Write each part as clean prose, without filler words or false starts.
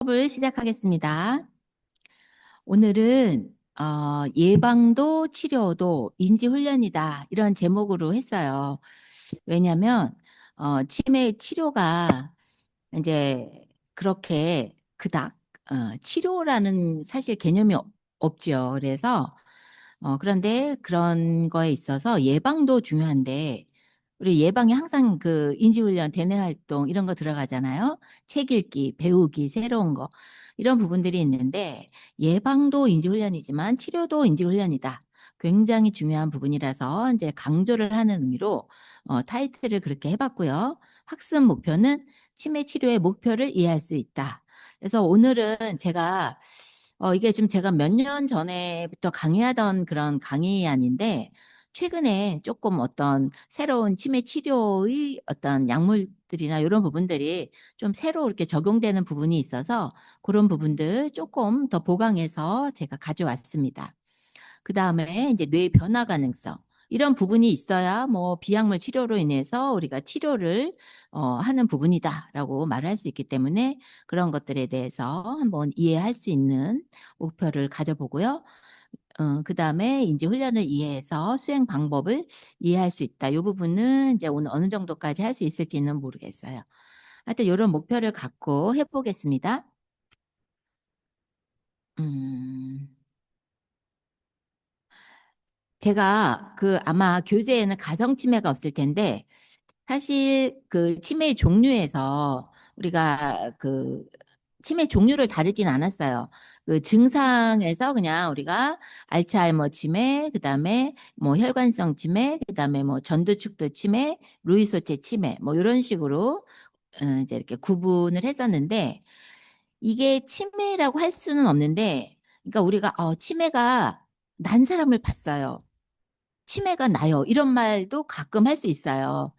수업을 시작하겠습니다. 오늘은 예방도 치료도 인지훈련이다 이런 제목으로 했어요. 왜냐하면 치매 치료가 이제 그렇게 그닥 치료라는 사실 개념이 없죠. 그래서 그런데 그런 거에 있어서 예방도 중요한데 우리 예방에 항상 그 인지훈련, 대내활동 이런 거 들어가잖아요. 책 읽기, 배우기, 새로운 거 이런 부분들이 있는데 예방도 인지훈련이지만 치료도 인지훈련이다. 굉장히 중요한 부분이라서 이제 강조를 하는 의미로 타이틀을 그렇게 해봤고요. 학습 목표는 치매 치료의 목표를 이해할 수 있다. 그래서 오늘은 제가 이게 좀 제가 몇 년 전에부터 강의하던 그런 강의안인데 최근에 조금 어떤 새로운 치매 치료의 어떤 약물들이나 이런 부분들이 좀 새로 이렇게 적용되는 부분이 있어서 그런 부분들 조금 더 보강해서 제가 가져왔습니다. 그 다음에 이제 뇌 변화 가능성. 이런 부분이 있어야 뭐 비약물 치료로 인해서 우리가 치료를 하는 부분이다라고 말할 수 있기 때문에 그런 것들에 대해서 한번 이해할 수 있는 목표를 가져보고요. 그 다음에 이제 훈련을 이해해서 수행 방법을 이해할 수 있다. 이 부분은 이제 오늘 어느 정도까지 할 수 있을지는 모르겠어요. 하여튼 이런 목표를 갖고 해보겠습니다. 음, 제가 그 아마 교재에는 가성 치매가 없을 텐데 사실 그 치매의 종류에서 우리가 그 치매 종류를 다루진 않았어요. 그 증상에서 그냥 우리가 알츠하이머 치매, 그다음에 뭐 혈관성 치매, 그다음에 뭐 전두축도 치매, 루이소체 치매 뭐 이런 식으로 이제 이렇게 구분을 했었는데 이게 치매라고 할 수는 없는데 그러니까 우리가 치매가 난 사람을 봤어요. 치매가 나요. 이런 말도 가끔 할 수 있어요.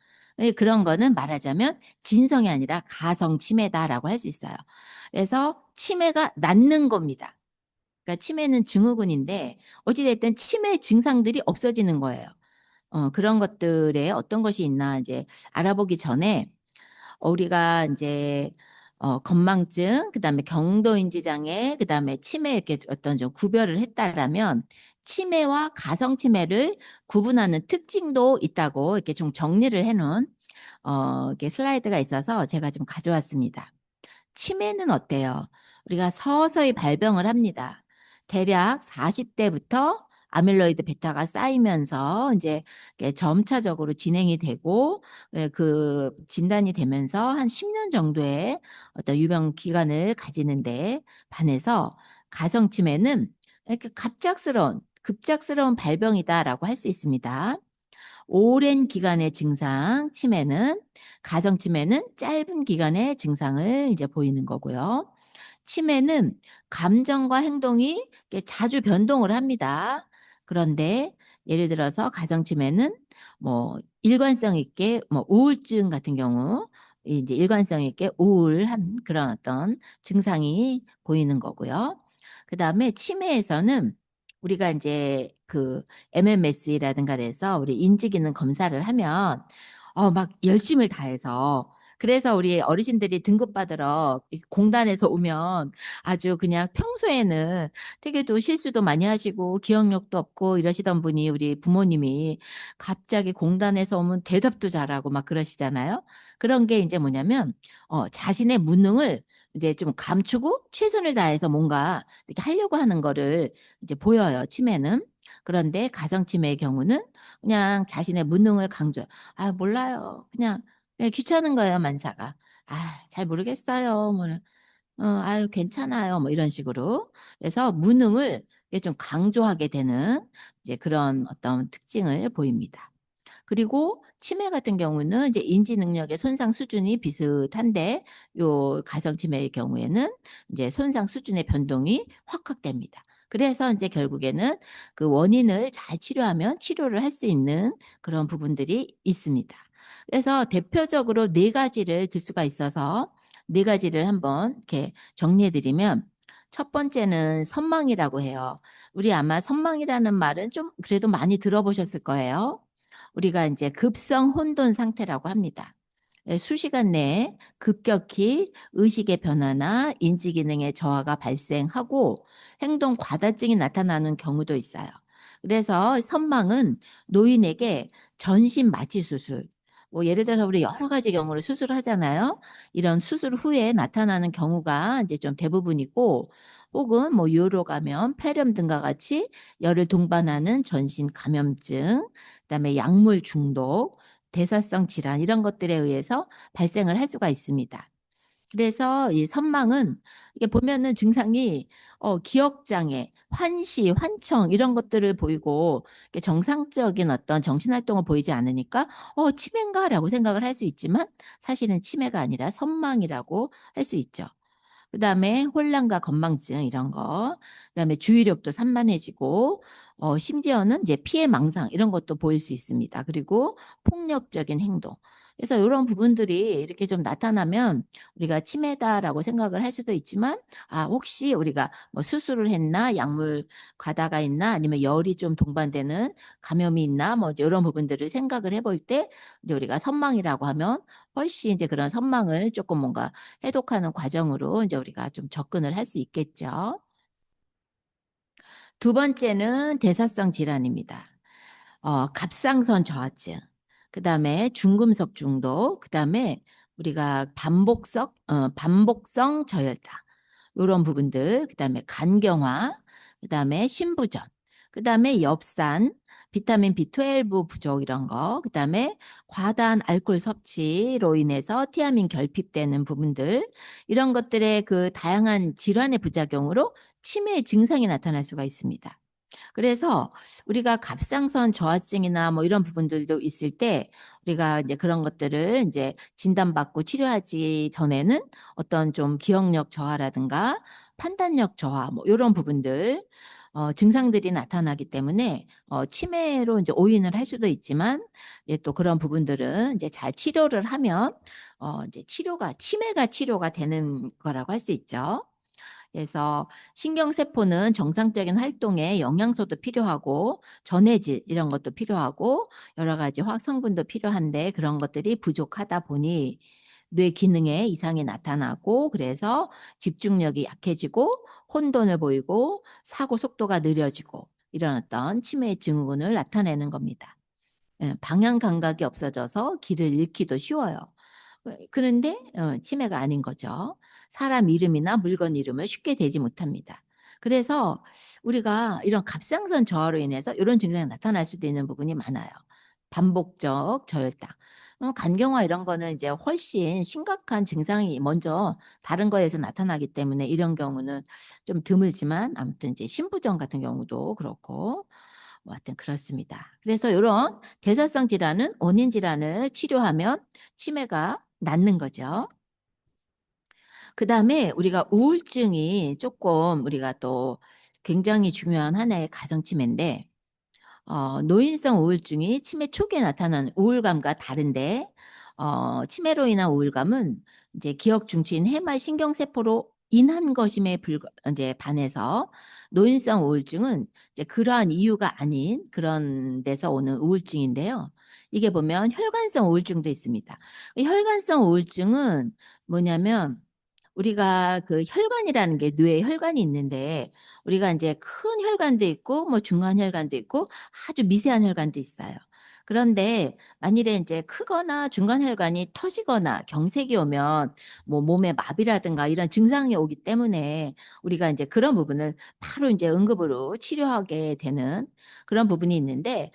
그런 거는 말하자면 진성이 아니라 가성 치매다라고 할 수 있어요. 그래서 치매가 낫는 겁니다. 그러니까 치매는 증후군인데 어찌됐든 치매 증상들이 없어지는 거예요. 그런 것들에 어떤 것이 있나 이제 알아보기 전에 우리가 이제 건망증, 그다음에 경도인지 장애, 그다음에 치매 이렇게 어떤 좀 구별을 했다라면 치매와 가성 치매를 구분하는 특징도 있다고 이렇게 좀 정리를 해놓은 이렇게 슬라이드가 있어서 제가 좀 가져왔습니다. 치매는 어때요? 우리가 서서히 발병을 합니다. 대략 40대부터 아밀로이드 베타가 쌓이면서 이제 점차적으로 진행이 되고 그 진단이 되면서 한 10년 정도의 어떤 유병 기간을 가지는데 반해서 가성치매는 이렇게 급작스러운 발병이다라고 할 수 있습니다. 오랜 기간의 증상, 치매는, 가성치매는 짧은 기간의 증상을 이제 보이는 거고요. 치매는 감정과 행동이 자주 변동을 합니다. 그런데 예를 들어서 가성치매는 뭐 일관성 있게 뭐 우울증 같은 경우 이제 일관성 있게 우울한 그런 어떤 증상이 보이는 거고요. 그 다음에 치매에서는 우리가 이제 그 MMS라든가 그래서 우리 인지기능 검사를 하면 막 열심을 다해서 그래서 우리 어르신들이 등급받으러 공단에서 오면 아주 그냥 평소에는 되게 또 실수도 많이 하시고 기억력도 없고 이러시던 분이 우리 부모님이 갑자기 공단에서 오면 대답도 잘하고 막 그러시잖아요. 그런 게 이제 뭐냐면 자신의 무능을 이제 좀 감추고 최선을 다해서 뭔가 이렇게 하려고 하는 거를 이제 보여요, 치매는. 그런데 가정치매의 경우는 그냥 자신의 무능을 강조. 아, 몰라요. 그냥 귀찮은 거예요, 만사가. 아, 잘 모르겠어요. 뭐, 아유, 괜찮아요. 뭐 이런 식으로. 그래서 무능을 이게 좀 강조하게 되는 이제 그런 어떤 특징을 보입니다. 그리고 치매 같은 경우는 이제 인지 능력의 손상 수준이 비슷한데 요 가성 치매의 경우에는 이제 손상 수준의 변동이 확확됩니다. 그래서 이제 결국에는 그 원인을 잘 치료하면 치료를 할 수 있는 그런 부분들이 있습니다. 그래서 대표적으로 네 가지를 들 수가 있어서 네 가지를 한번 이렇게 정리해 드리면 첫 번째는 선망이라고 해요. 우리 아마 선망이라는 말은 좀 그래도 많이 들어보셨을 거예요. 우리가 이제 급성 혼돈 상태라고 합니다. 수시간 내에 급격히 의식의 변화나 인지 기능의 저하가 발생하고 행동 과다증이 나타나는 경우도 있어요. 그래서 선망은 노인에게 전신 마취 수술, 뭐 예를 들어서 우리 여러 가지 경우를 수술하잖아요. 이런 수술 후에 나타나는 경우가 이제 좀 대부분이고, 혹은 뭐 요로 감염, 폐렴 등과 같이 열을 동반하는 전신 감염증, 그다음에 약물 중독, 대사성 질환 이런 것들에 의해서 발생을 할 수가 있습니다. 그래서 이 선망은 이게 보면은 증상이 기억장애, 환시, 환청 이런 것들을 보이고 정상적인 어떤 정신활동을 보이지 않으니까 치매인가라고 생각을 할 수 있지만 사실은 치매가 아니라 선망이라고 할 수 있죠. 그다음에 혼란과 건망증 이런 거, 그다음에 주의력도 산만해지고 심지어는 이제 피해 망상 이런 것도 보일 수 있습니다. 그리고 폭력적인 행동. 그래서 이런 부분들이 이렇게 좀 나타나면 우리가 치매다라고 생각을 할 수도 있지만 혹시 우리가 뭐 수술을 했나 약물 과다가 있나 아니면 열이 좀 동반되는 감염이 있나 뭐 이런 부분들을 생각을 해볼 때 이제 우리가 선망이라고 하면 훨씬 이제 그런 선망을 조금 뭔가 해독하는 과정으로 이제 우리가 좀 접근을 할 수 있겠죠. 두 번째는 대사성 질환입니다. 갑상선 저하증, 그 다음에 중금속 중독, 그 다음에 우리가 반복성 저혈당, 이런 부분들, 그 다음에 간경화, 그 다음에 신부전, 그 다음에 엽산, 비타민 B12 부족 이런 거, 그 다음에 과다한 알코올 섭취로 인해서 티아민 결핍되는 부분들, 이런 것들의 그 다양한 질환의 부작용으로 치매 증상이 나타날 수가 있습니다. 그래서 우리가 갑상선 저하증이나 뭐 이런 부분들도 있을 때 우리가 이제 그런 것들을 이제 진단받고 치료하지 전에는 어떤 좀 기억력 저하라든가 판단력 저하 뭐 이런 부분들 증상들이 나타나기 때문에 치매로 이제 오인을 할 수도 있지만 이제 또 그런 부분들은 이제 잘 치료를 하면 이제 치매가 치료가 되는 거라고 할 수 있죠. 그래서 신경세포는 정상적인 활동에 영양소도 필요하고 전해질 이런 것도 필요하고 여러 가지 화학 성분도 필요한데 그런 것들이 부족하다 보니 뇌 기능에 이상이 나타나고 그래서 집중력이 약해지고 혼돈을 보이고 사고 속도가 느려지고 이런 어떤 치매 증후군을 나타내는 겁니다. 방향 감각이 없어져서 길을 잃기도 쉬워요. 그런데 치매가 아닌 거죠. 사람 이름이나 물건 이름을 쉽게 대지 못합니다. 그래서 우리가 이런 갑상선 저하로 인해서 이런 증상이 나타날 수도 있는 부분이 많아요. 반복적 저혈당. 간경화 이런 거는 이제 훨씬 심각한 증상이 먼저 다른 거에서 나타나기 때문에 이런 경우는 좀 드물지만 아무튼 이제 신부전 같은 경우도 그렇고 뭐 하여튼 그렇습니다. 그래서 이런 대사성 질환은 원인 질환을 치료하면 치매가 낫는 거죠. 그 다음에 우리가 우울증이 조금 우리가 또 굉장히 중요한 하나의 가정치매인데 노인성 우울증이 치매 초기에 나타나는 우울감과 다른데 치매로 인한 우울감은 이제 기억 중추인 해말 신경세포로 인한 것임에 이제 반해서 노인성 우울증은 이제 그러한 이유가 아닌 그런 데서 오는 우울증인데요. 이게 보면 혈관성 우울증도 있습니다. 혈관성 우울증은 뭐냐면 우리가 그 혈관이라는 게 뇌에 혈관이 있는데 우리가 이제 큰 혈관도 있고 뭐 중간 혈관도 있고 아주 미세한 혈관도 있어요. 그런데 만일에 이제 크거나 중간 혈관이 터지거나 경색이 오면 뭐 몸에 마비라든가 이런 증상이 오기 때문에 우리가 이제 그런 부분을 바로 이제 응급으로 치료하게 되는 그런 부분이 있는데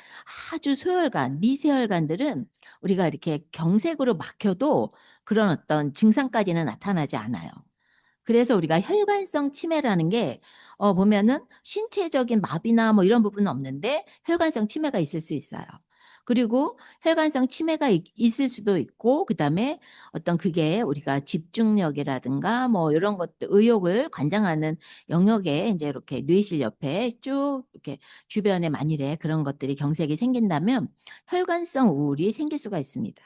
아주 소혈관, 미세혈관들은 우리가 이렇게 경색으로 막혀도 그런 어떤 증상까지는 나타나지 않아요. 그래서 우리가 혈관성 치매라는 게 보면은 신체적인 마비나 뭐 이런 부분은 없는데 혈관성 치매가 있을 수 있어요. 그리고 혈관성 치매가 있을 수도 있고 그다음에 어떤 그게 우리가 집중력이라든가 뭐 이런 것들 의욕을 관장하는 영역에 이제 이렇게 뇌실 옆에 쭉 이렇게 주변에 만일에 그런 것들이 경색이 생긴다면 혈관성 우울이 생길 수가 있습니다.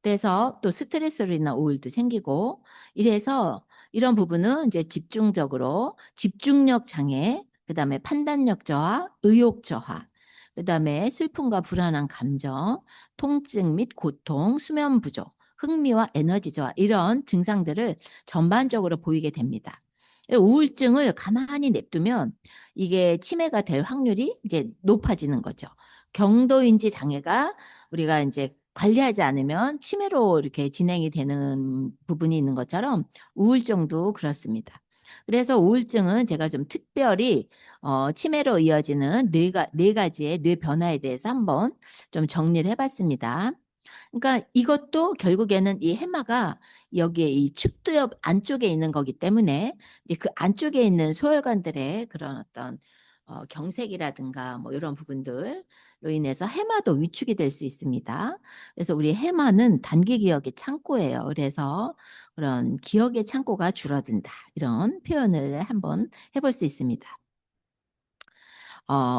그래서 또 스트레스로 인한 우울도 생기고 이래서 이런 부분은 이제 집중적으로 집중력 장애, 그다음에 판단력 저하, 의욕 저하, 그다음에 슬픔과 불안한 감정, 통증 및 고통, 수면 부족, 흥미와 에너지 저하 이런 증상들을 전반적으로 보이게 됩니다. 우울증을 가만히 냅두면 이게 치매가 될 확률이 이제 높아지는 거죠. 경도인지 장애가 우리가 이제 관리하지 않으면 치매로 이렇게 진행이 되는 부분이 있는 것처럼 우울증도 그렇습니다. 그래서 우울증은 제가 좀 특별히 치매로 이어지는 네 가지의 뇌 변화에 대해서 한번 좀 정리를 해봤습니다. 그러니까 이것도 결국에는 이 해마가 여기에 이 측두엽 안쪽에 있는 거기 때문에 이제 그 안쪽에 있는 소혈관들의 그런 어떤 경색이라든가 뭐 이런 부분들로 인해서 해마도 위축이 될 수 있습니다. 그래서 우리 해마는 단기 기억의 창고예요. 그래서 그런 기억의 창고가 줄어든다. 이런 표현을 한번 해볼 수 있습니다.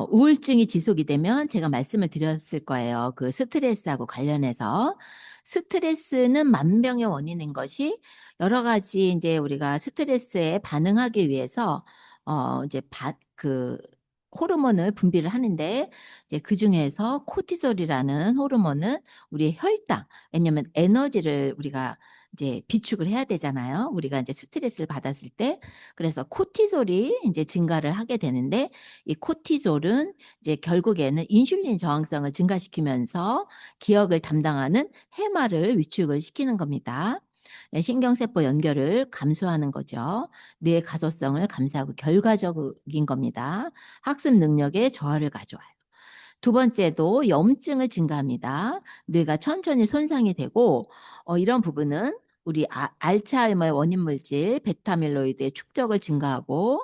우울증이 지속이 되면 제가 말씀을 드렸을 거예요. 그 스트레스하고 관련해서. 스트레스는 만병의 원인인 것이 여러 가지 이제 우리가 스트레스에 반응하기 위해서, 이제 그 호르몬을 분비를 하는데, 이제 그 중에서 코티솔이라는 호르몬은 우리의 혈당, 왜냐면 에너지를 우리가 이제 비축을 해야 되잖아요. 우리가 이제 스트레스를 받았을 때. 그래서 코티솔이 이제 증가를 하게 되는데, 이 코티솔은 이제 결국에는 인슐린 저항성을 증가시키면서 기억을 담당하는 해마를 위축을 시키는 겁니다. 네, 신경세포 연결을 감소하는 거죠. 뇌 가소성을 감소하고 결과적인 겁니다. 학습 능력에 저하를 가져와요. 두 번째도 염증을 증가합니다. 뇌가 천천히 손상이 되고 이런 부분은 우리 알츠하이머의 원인 물질 베타밀로이드의 축적을 증가하고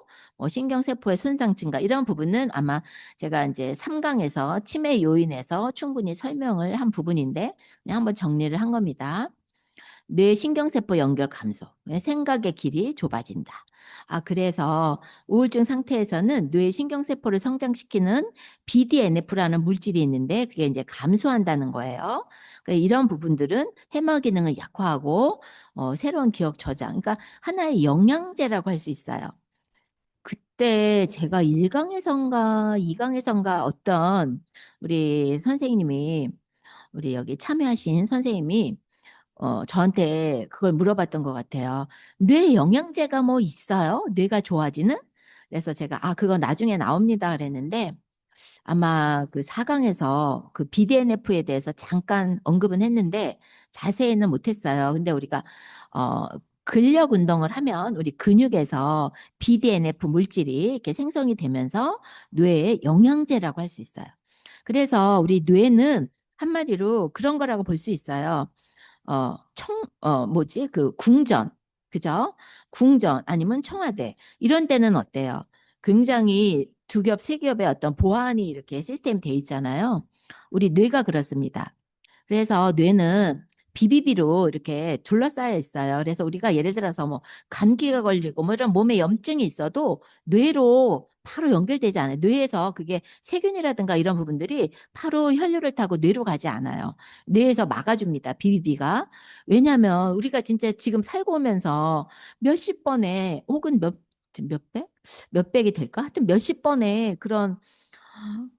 신경세포의 손상 증가 이런 부분은 아마 제가 이제 3강에서 치매 요인에서 충분히 설명을 한 부분인데 그냥 한번 정리를 한 겁니다. 뇌 신경세포 연결 감소, 생각의 길이 좁아진다. 그래서 우울증 상태에서는 뇌 신경세포를 성장시키는 BDNF라는 물질이 있는데 그게 이제 감소한다는 거예요. 그러니까 이런 부분들은 해마 기능을 약화하고 새로운 기억 저장, 그러니까 하나의 영양제라고 할 수 있어요. 그때 제가 1강에선가 2강에선가 어떤 우리 선생님이 우리 여기 참여하신 선생님이 저한테 그걸 물어봤던 것 같아요. 뇌 영양제가 뭐 있어요? 뇌가 좋아지는? 그래서 제가 그거 나중에 나옵니다 그랬는데 아마 그 4강에서 그 BDNF에 대해서 잠깐 언급은 했는데 자세히는 못했어요. 근데 우리가 어, 근력 운동을 하면 우리 근육에서 BDNF 물질이 이렇게 생성이 되면서 뇌에 영양제라고 할 수 있어요. 그래서 우리 뇌는 한마디로 그런 거라고 볼 수 있어요. 뭐지? 그 궁전, 그죠? 궁전 아니면 청와대 이런 데는 어때요? 굉장히 두 겹, 세 겹의 어떤 보안이 이렇게 시스템 돼 있잖아요. 우리 뇌가 그렇습니다. 그래서 뇌는 비비비로 이렇게 둘러싸여 있어요. 그래서 우리가 예를 들어서 뭐 감기가 걸리고 뭐 이런 몸에 염증이 있어도 뇌로 바로 연결되지 않아요. 뇌에서 그게 세균이라든가 이런 부분들이 바로 혈류를 타고 뇌로 가지 않아요. 뇌에서 막아줍니다. 비비비가. 왜냐하면 우리가 진짜 지금 살고 오면서 몇십 번에 혹은 몇 백? 몇 백이 될까? 하여튼 몇십 번에 그런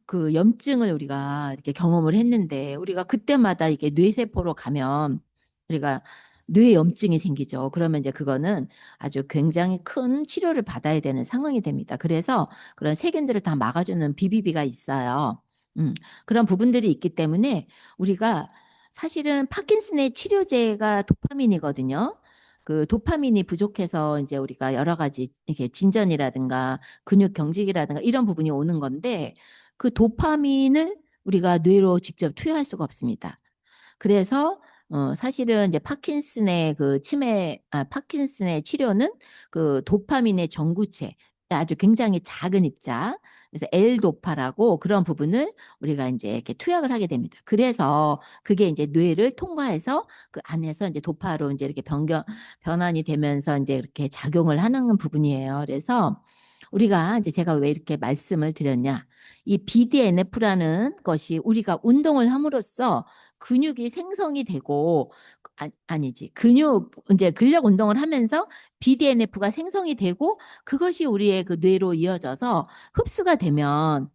그 염증을 우리가 이렇게 경험을 했는데 우리가 그때마다 이게 뇌세포로 가면 우리가 뇌 염증이 생기죠. 그러면 이제 그거는 아주 굉장히 큰 치료를 받아야 되는 상황이 됩니다. 그래서 그런 세균들을 다 막아주는 비비비가 있어요. 그런 부분들이 있기 때문에 우리가 사실은 파킨슨의 치료제가 도파민이거든요. 그 도파민이 부족해서 이제 우리가 여러 가지 이렇게 진전이라든가 근육 경직이라든가 이런 부분이 오는 건데 그 도파민을 우리가 뇌로 직접 투여할 수가 없습니다. 그래서 사실은 이제 파킨슨의 치료는 그 도파민의 전구체, 아주 굉장히 작은 입자, 그래서 L도파라고 그런 부분을 우리가 이제 이렇게 투약을 하게 됩니다. 그래서 그게 이제 뇌를 통과해서 그 안에서 이제 도파로 이제 이렇게 변환이 되면서 이제 이렇게 작용을 하는 부분이에요. 그래서 우리가 이제 제가 왜 이렇게 말씀을 드렸냐. 이 BDNF라는 것이 우리가 운동을 함으로써 근육이 생성이 되고, 아니지. 이제 근력 운동을 하면서 BDNF가 생성이 되고, 그것이 우리의 그 뇌로 이어져서 흡수가 되면,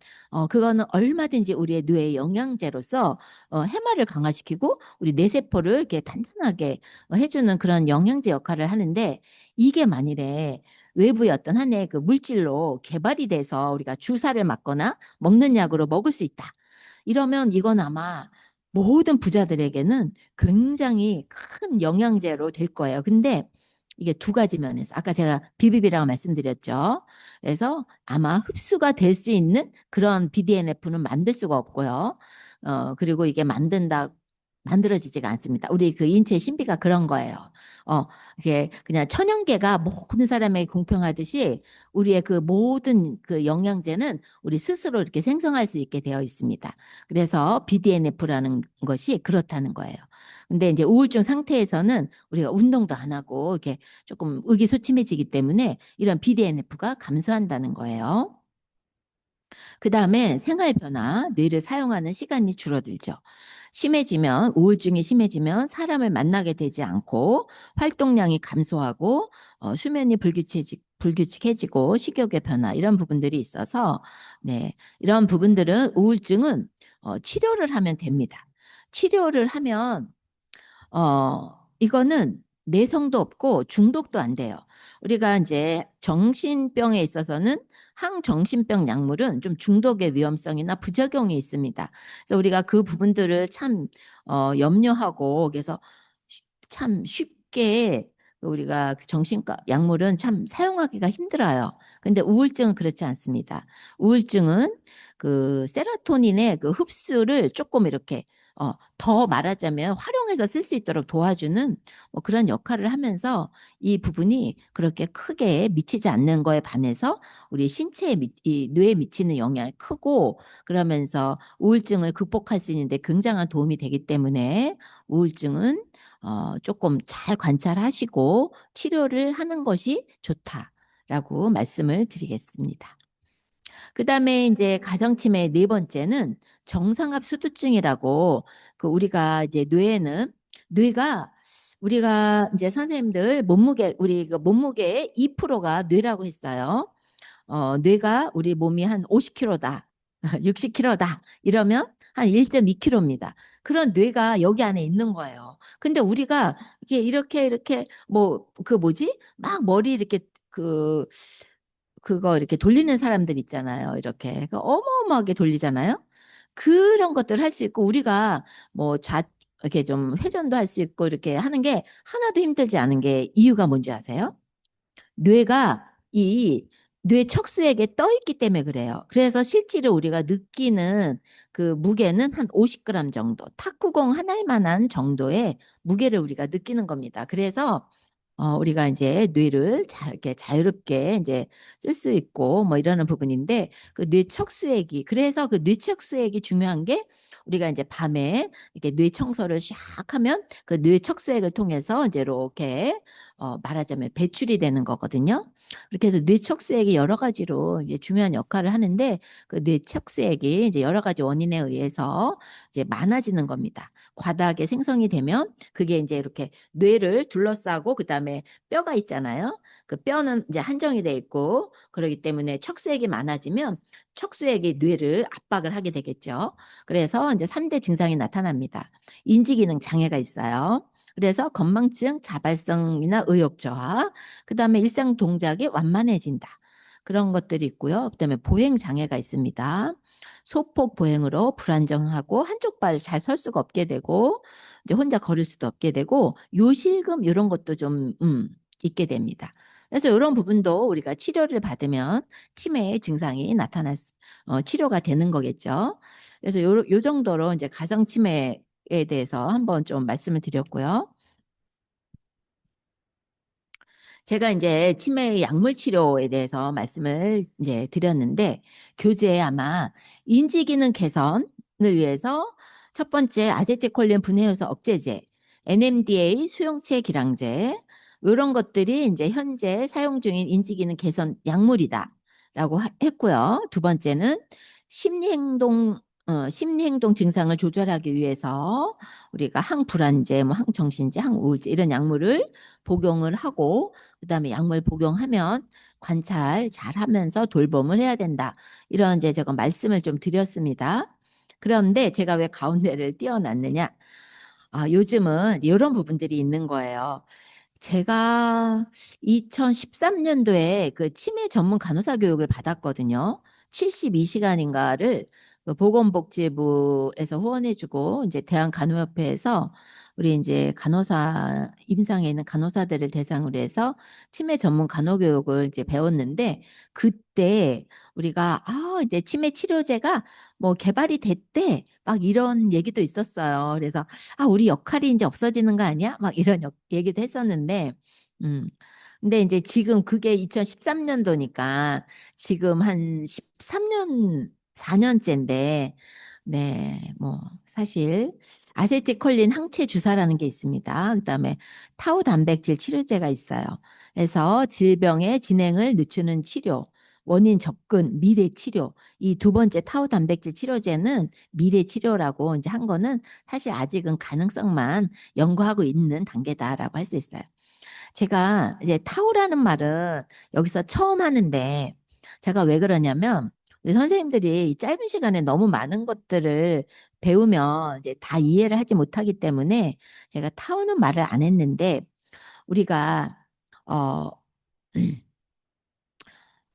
그거는 얼마든지 우리의 뇌의 영양제로서 해마를 강화시키고, 우리 뇌세포를 이렇게 단단하게 해주는 그런 영양제 역할을 하는데, 이게 만일에 외부의 어떤 하나의 그 물질로 개발이 돼서 우리가 주사를 맞거나 먹는 약으로 먹을 수 있다. 이러면 이건 아마 모든 부자들에게는 굉장히 큰 영양제로 될 거예요. 근데 이게 두 가지 면에서 아까 제가 비비비라고 말씀드렸죠. 그래서 아마 흡수가 될 수 있는 그런 BDNF는 만들 수가 없고요. 그리고 이게 만들어지지가 않습니다. 우리 그 인체 신비가 그런 거예요. 어, 이게 그냥 천연계가 모든 사람에게 공평하듯이 우리의 그 모든 그 영양제는 우리 스스로 이렇게 생성할 수 있게 되어 있습니다. 그래서 BDNF라는 것이 그렇다는 거예요. 근데 이제 우울증 상태에서는 우리가 운동도 안 하고 이렇게 조금 의기소침해지기 때문에 이런 BDNF가 감소한다는 거예요. 그 다음에 생활 변화, 뇌를 사용하는 시간이 줄어들죠. 우울증이 심해지면 사람을 만나게 되지 않고 활동량이 감소하고 수면이 불규칙해지고 식욕의 변화 이런 부분들이 있어서 네, 이런 부분들은 우울증은 치료를 하면 됩니다. 치료를 하면 이거는 내성도 없고 중독도 안 돼요. 우리가 이제 정신병에 있어서는 항정신병 약물은 좀 중독의 위험성이나 부작용이 있습니다. 그래서 우리가 그 부분들을 참 염려하고 그래서 참 쉽게 우리가 그 정신과 약물은 참 사용하기가 힘들어요. 근데 우울증은 그렇지 않습니다. 우울증은 그 세로토닌의 그 흡수를 조금 이렇게 더 말하자면 활용해서 쓸 수 있도록 도와주는 뭐 그런 역할을 하면서 이 부분이 그렇게 크게 미치지 않는 거에 반해서 우리 이 뇌에 미치는 영향이 크고 그러면서 우울증을 극복할 수 있는데 굉장한 도움이 되기 때문에 우울증은 조금 잘 관찰하시고 치료를 하는 것이 좋다라고 말씀을 드리겠습니다. 그 다음에 이제 가정치매의 네 번째는 정상압 수두증이라고 그 우리가 이제 뇌가 우리가 이제 선생님들 우리 그 몸무게의 2%가 뇌라고 했어요. 뇌가 우리 몸이 한 50kg다, 60kg다 이러면 한 1.2kg입니다. 그런 뇌가 여기 안에 있는 거예요. 근데 우리가 이렇게 뭐 그 뭐지? 막 머리 이렇게 그거 이렇게 돌리는 사람들 있잖아요. 이렇게 어마어마하게 돌리잖아요. 그런 것들을 할 수 있고 우리가 뭐 이렇게 좀 회전도 할 수 있고 이렇게 하는 게 하나도 힘들지 않은 게 이유가 뭔지 아세요? 뇌가 이 뇌 척수에게 떠 있기 때문에 그래요. 그래서 실제로 우리가 느끼는 그 무게는 한 50g 정도, 탁구공 하나만한 정도의 무게를 우리가 느끼는 겁니다. 그래서 우리가 이제 뇌를 이렇게 자유롭게 이제 쓸 수 있고 뭐 이러는 부분인데 그 뇌척수액이 그래서 그 뇌척수액이 중요한 게 우리가 이제 밤에 이렇게 뇌 청소를 샥 하면 그 뇌척수액을 통해서 이제 이렇게 말하자면 배출이 되는 거거든요. 그렇게 해서 뇌척수액이 여러 가지로 이제 중요한 역할을 하는데 그 뇌척수액이 이제 여러 가지 원인에 의해서 이제 많아지는 겁니다. 과다하게 생성이 되면 그게 이제 이렇게 뇌를 둘러싸고 그다음에 뼈가 있잖아요. 그 뼈는 이제 한정이 돼 있고 그러기 때문에 척수액이 많아지면 척수액이 뇌를 압박을 하게 되겠죠. 그래서 이제 3대 증상이 나타납니다. 인지기능 장애가 있어요. 그래서 건망증, 자발성이나 의욕 저하, 그다음에 일상 동작이 완만해진다. 그런 것들이 있고요. 그다음에 보행 장애가 있습니다. 소폭 보행으로 불안정하고 한쪽 발 잘 설 수가 없게 되고 이제 혼자 걸을 수도 없게 되고 요실금 이런 것도 좀 있게 됩니다. 그래서 이런 부분도 우리가 치료를 받으면 치매의 증상이 치료가 되는 거겠죠. 그래서 요 정도로 이제 가상 치매에 대해서 한번 좀 말씀을 드렸고요. 제가 이제 치매 약물 치료에 대해서 말씀을 이제 드렸는데 교재에 아마 인지 기능 개선을 위해서 첫 번째 아세틸콜린 분해효소 억제제, NMDA 수용체 기량제 이런 것들이 이제 현재 사용 중인 인지 기능 개선 약물이다. 했고요. 두 번째는 심리행동 심리행동 증상을 조절하기 위해서 우리가 항불안제, 뭐 항정신제, 항우울제 이런 약물을 복용을 하고 그다음에 약물 복용하면 관찰 잘 하면서 돌봄을 해야 된다. 이런 이제 제가 말씀을 좀 드렸습니다. 그런데 제가 왜 가운데를 띄워놨느냐? 요즘은 이런 부분들이 있는 거예요. 제가 2013년도에 그 치매 전문 간호사 교육을 받았거든요. 72시간인가를 그 보건복지부에서 후원해주고 이제 대한간호협회에서 우리 이제 간호사 임상에 있는 간호사들을 대상으로 해서 치매 전문 간호 교육을 이제 배웠는데 그때 우리가 이제 치매 치료제가 뭐 개발이 됐대 막 이런 얘기도 있었어요. 그래서 우리 역할이 이제 없어지는 거 아니야? 막 이런 얘기도 했었는데, 음. 근데 이제 지금 그게 2013년도니까 지금 한 13년, 4년째인데, 네, 뭐, 사실, 아세틸콜린 항체 주사라는 게 있습니다. 그다음에 타우 단백질 치료제가 있어요. 그래서 질병의 진행을 늦추는 치료, 원인 접근, 미래 치료. 이 두 번째 타우 단백질 치료제는 미래 치료라고 이제 한 거는 사실 아직은 가능성만 연구하고 있는 단계다라고 할 수 있어요. 제가 이제 타오라는 말은 여기서 처음 하는데 제가 왜 그러냐면 우리 선생님들이 이 짧은 시간에 너무 많은 것들을 배우면 이제 다 이해를 하지 못하기 때문에 제가 타오는 말을 안 했는데 우리가 어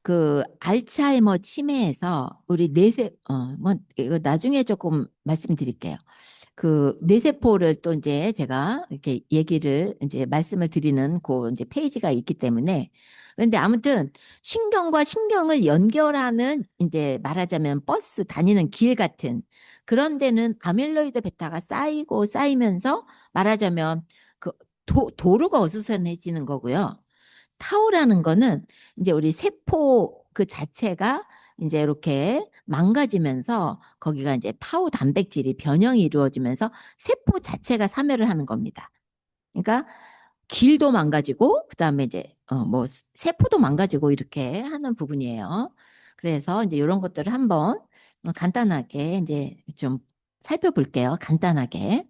그 알츠하이머 치매에서 우리 뭐 이거 나중에 조금 말씀드릴게요. 그 뇌세포를 또 이제 제가 이렇게 얘기를 이제 말씀을 드리는 그 이제 페이지가 있기 때문에 그런데 아무튼 신경과 신경을 연결하는 이제 말하자면 버스 다니는 길 같은 그런 데는 아밀로이드 베타가 쌓이고 쌓이면서 말하자면 그 도로가 어수선해지는 거고요. 타오라는 거는 이제 우리 세포 그 자체가 이제 이렇게 망가지면서 거기가 이제 타우 단백질이 변형이 이루어지면서 세포 자체가 사멸을 하는 겁니다. 그러니까 길도 망가지고 그다음에 이제 뭐 세포도 망가지고 이렇게 하는 부분이에요. 그래서 이제 이런 것들을 한번 간단하게 이제 좀 살펴볼게요. 간단하게.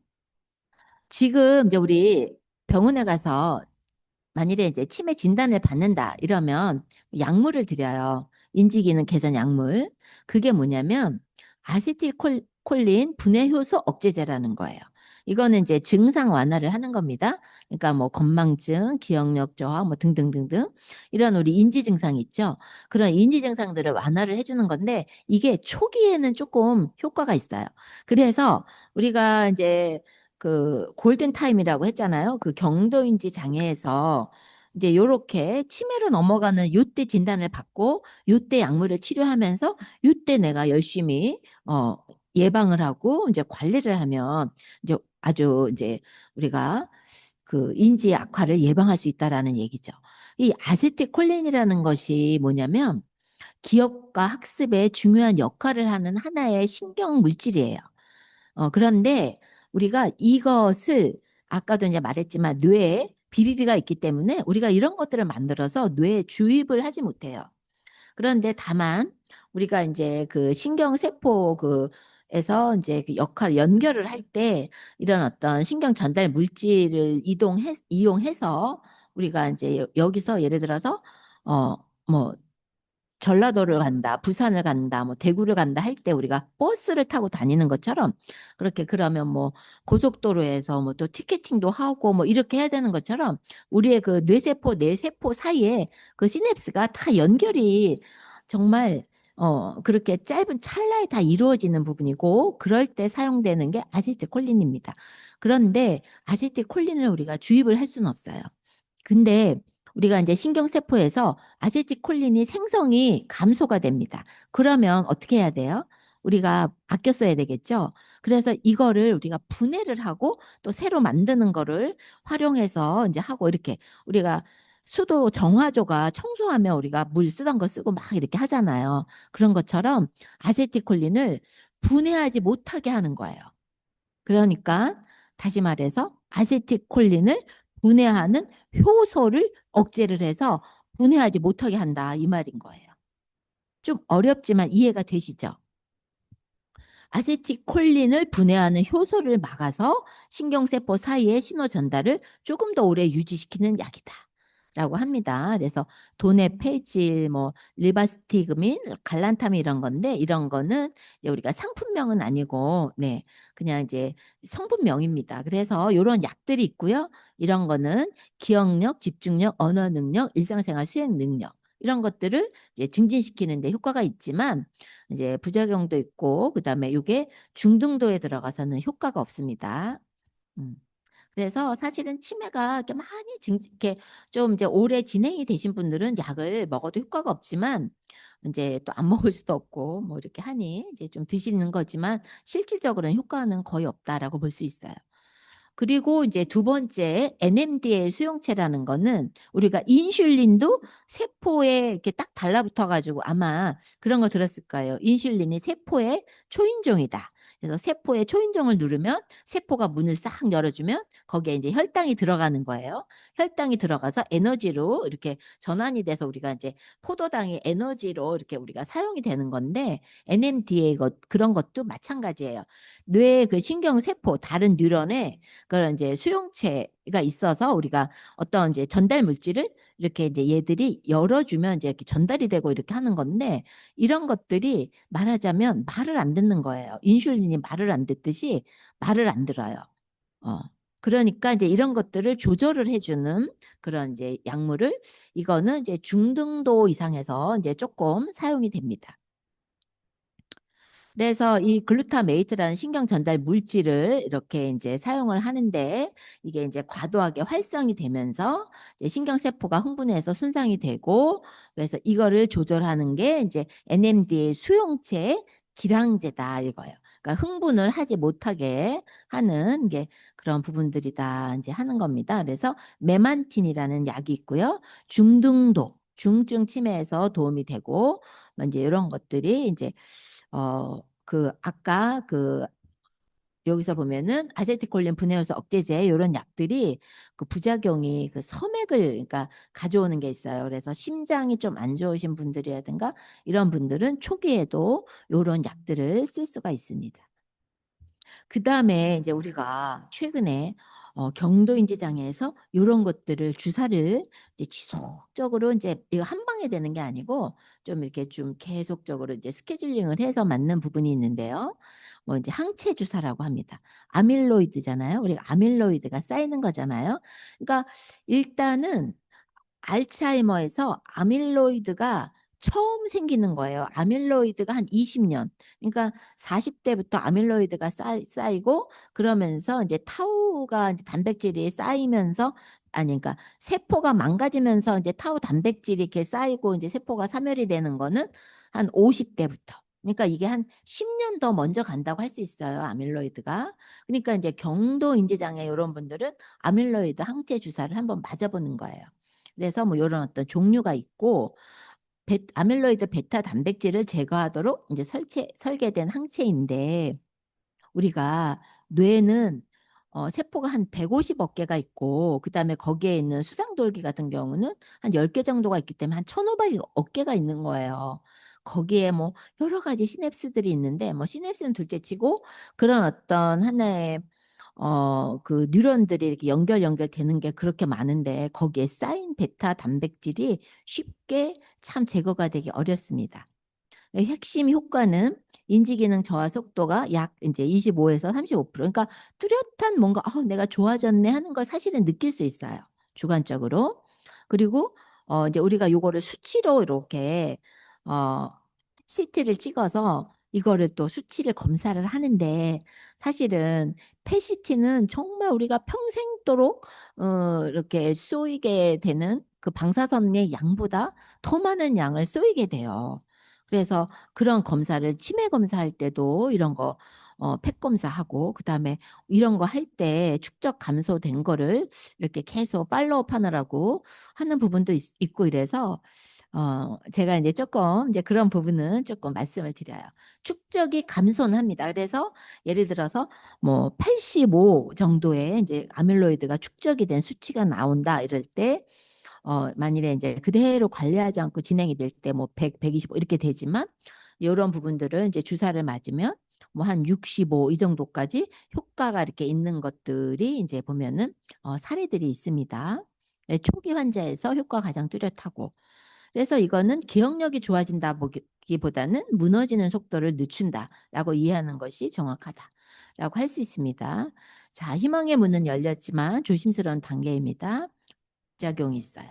지금 이제 우리 병원에 가서 만일에 이제 치매 진단을 받는다 이러면 약물을 드려요. 인지기능 개선 약물. 그게 뭐냐면 아세틸콜린 분해 효소 억제제라는 거예요. 이거는 이제 증상 완화를 하는 겁니다. 그러니까 뭐 건망증, 기억력 저하 뭐 등등등등 이런 우리 인지 증상 있죠. 그런 인지 증상들을 완화를 해주는 건데 이게 초기에는 조금 효과가 있어요. 그래서 우리가 이제 그 골든 타임이라고 했잖아요. 그 경도인지 장애에서 이제 요렇게 치매로 넘어가는 요때 진단을 받고 요때 약물을 치료하면서 요때 내가 열심히 예방을 하고 이제 관리를 하면 이제 아주 이제 우리가 그 인지 악화를 예방할 수 있다라는 얘기죠. 이 아세틸콜린이라는 것이 뭐냐면 기억과 학습에 중요한 역할을 하는 하나의 신경 물질이에요. 그런데 우리가 이것을 아까도 이제 말했지만 뇌에 비비비가 있기 때문에 우리가 이런 것들을 만들어서 뇌에 주입을 하지 못해요. 그런데 다만 우리가 이제 그 신경세포 에서 이제 그 역할 연결을 할 때 이런 어떤 신경 전달 물질을 이용해서 우리가 이제 여기서 예를 들어서 뭐 전라도를 간다, 부산을 간다, 뭐 대구를 간다 할 때 우리가 버스를 타고 다니는 것처럼 그렇게 그러면 뭐 고속도로에서 뭐 또 티켓팅도 하고 뭐 이렇게 해야 되는 것처럼 우리의 그 뇌세포 사이에 그 시냅스가 다 연결이 정말 그렇게 짧은 찰나에 다 이루어지는 부분이고 그럴 때 사용되는 게 아세틸콜린입니다. 그런데 아세틸콜린을 우리가 주입을 할 수는 없어요. 근데 우리가 이제 신경세포에서 아세틸콜린이 생성이 감소가 됩니다. 그러면 어떻게 해야 돼요? 우리가 아껴 써야 되겠죠? 그래서 이거를 우리가 분해를 하고 또 새로 만드는 거를 활용해서 이제 하고 이렇게 우리가 수도 정화조가 청소하면 우리가 물 쓰던 거 쓰고 막 이렇게 하잖아요. 그런 것처럼 아세틸콜린을 분해하지 못하게 하는 거예요. 그러니까 다시 말해서 아세틸콜린을 분해하는 효소를 억제를 해서 분해하지 못하게 한다 이 말인 거예요. 좀 어렵지만 이해가 되시죠? 아세틸콜린을 분해하는 효소를 막아서 신경세포 사이의 신호 전달을 조금 더 오래 유지시키는 약이다. 라고 합니다. 그래서 도네페질, 뭐 리바스티그민, 갈란타민 이런 건데 이런 거는 이제 우리가 상품명은 아니고 네 그냥 이제 성분명입니다. 그래서 이런 약들이 있고요. 이런 거는 기억력, 집중력, 언어 능력, 일상생활 수행 능력 이런 것들을 이제 증진시키는 데 효과가 있지만 이제 부작용도 있고 그다음에 이게 중등도에 들어가서는 효과가 없습니다. 그래서 사실은 치매가 이렇게 많이 이렇게 좀 이제 오래 진행이 되신 분들은 약을 먹어도 효과가 없지만 이제 또 안 먹을 수도 없고 뭐 이렇게 하니 이제 좀 드시는 거지만 실질적으로는 효과는 거의 없다라고 볼 수 있어요. 그리고 이제 두 번째 NMDA 수용체라는 거는 우리가 인슐린도 세포에 이렇게 딱 달라붙어 가지고 아마 그런 거 들었을 거예요. 인슐린이 세포의 초인종이다. 그래서 세포의 초인종을 누르면 세포가 문을 싹 열어주면 거기에 이제 혈당이 들어가는 거예요. 혈당이 들어가서 에너지로 이렇게 전환이 돼서 우리가 이제 포도당이 에너지로 이렇게 우리가 사용이 되는 건데 NMDA 그런 것도 마찬가지예요. 뇌 그 신경세포 다른 뉴런에 그런 이제 수용체가 있어서 우리가 어떤 이제 전달 물질을 이렇게 이제 얘들이 열어주면 이제 이렇게 전달이 되고 이렇게 하는 건데 이런 것들이 말하자면 말을 안 듣는 거예요. 인슐린이 말을 안 듣듯이 말을 안 들어요. 어. 그러니까 이제 이런 것들을 조절을 해주는 그런 이제 약물을 이거는 이제 중등도 이상에서 이제 조금 사용이 됩니다. 그래서 이 글루타메이트라는 신경 전달 물질을 이렇게 이제 사용을 하는데 이게 이제 과도하게 활성이 되면서 이제 신경세포가 흥분해서 손상이 되고 그래서 이거를 조절하는 게 이제 NMDA 수용체 기량제다 이거예요. 그러니까 흥분을 하지 못하게 하는 게 그런 부분들이다 이제 하는 겁니다. 그래서 메만틴이라는 약이 있고요. 중등도, 중증 치매에서 도움이 되고 이제 이런 것들이 이제 아까 여기서 보면은 아세틸콜린 분해효소 억제제 이런 약들이 그 부작용이 그 섬액을 그러니까 가져오는 게 있어요. 그래서 심장이 좀 안 좋으신 분들이라든가 이런 분들은 초기에도 이런 약들을 쓸 수가 있습니다. 그 다음에 이제 우리가 최근에 경도인지장애에서 이런 것들을 주사를 이제 지속적으로 이제 이거 한 방에 되는 게 아니고 좀 이렇게 좀 계속적으로 이제 스케줄링을 해서 맞는 부분이 있는데요. 뭐 이제 항체 주사라고 합니다. 아밀로이드잖아요. 우리가 아밀로이드가 쌓이는 거잖아요. 그러니까 일단은 알츠하이머에서 아밀로이드가 처음 생기는 거예요. 아밀로이드가 한 20년. 그러니까 40대부터 아밀로이드가 쌓이고 그러면서 이제 타우가 이제 단백질이 쌓이면서 아니 그러니까 세포가 망가지면서 이제 타우 단백질이 이렇게 쌓이고 이제 세포가 사멸이 되는 거는 한 50대부터. 그러니까 이게 한 10년 더 먼저 간다고 할 수 있어요. 아밀로이드가. 그러니까 이제 경도 인지 장애 이런 분들은 아밀로이드 항체 주사를 한번 맞아보는 거예요. 그래서 뭐 이런 어떤 종류가 있고 아밀로이드 베타 단백질을 제거하도록 이제 설계된 항체인데 우리가 뇌는 세포가 한 150억 개가 있고 그다음에 거기에 있는 수상돌기 같은 경우는 한 10개 정도가 있기 때문에 한 1,500억 개가 있는 거예요. 거기에 뭐 여러 가지 시냅스들이 있는데 뭐 시냅스는 둘째 치고 그런 어떤 하나의 그 뉴런들이 이렇게 연결되는 게 그렇게 많은데 거기에 쌓인 베타 단백질이 쉽게 참 제거가 되기 어렵습니다. 핵심 효과는 인지기능 저하 속도가 약 이제 25에서 35%. 그러니까 뚜렷한 뭔가 내가 좋아졌네 하는 걸 사실은 느낄 수 있어요. 주관적으로. 그리고 이제 우리가 요거를 수치로 이렇게 어 CT를 찍어서 이거를 또 수치를 검사를 하는데 사실은 PET-CT는 정말 우리가 평생도록 이렇게 쏘이게 되는 그 방사선의 양보다 더 많은 양을 쏘이게 돼요. 그래서 그런 검사를 치매 검사할 때도 이런 거 펫 검사하고 그다음에 이런 거 할 때 축적 감소된 거를 이렇게 계속 팔로우업 하느라고 하는 부분도 있고 이래서 제가 이제 조금 이제 그런 부분은 조금 말씀을 드려요. 축적이 감소는 합니다. 그래서 예를 들어서 뭐 85 정도의 이제 아밀로이드가 축적이 된 수치가 나온다 이럴 때 만일에 이제 그대로 관리하지 않고 진행이 될 때 뭐 100, 125 이렇게 되지만 이런 부분들을 이제 주사를 맞으면 뭐 한 65 이 정도까지 효과가 이렇게 있는 것들이 이제 보면은 사례들이 있습니다. 네, 초기 환자에서 효과가 가장 뚜렷하고 그래서 이거는 기억력이 좋아진다 보기보다는 무너지는 속도를 늦춘다라고 이해하는 것이 정확하다라고 할 수 있습니다. 자, 희망의 문은 열렸지만 조심스러운 단계입니다. 작용이 있어요.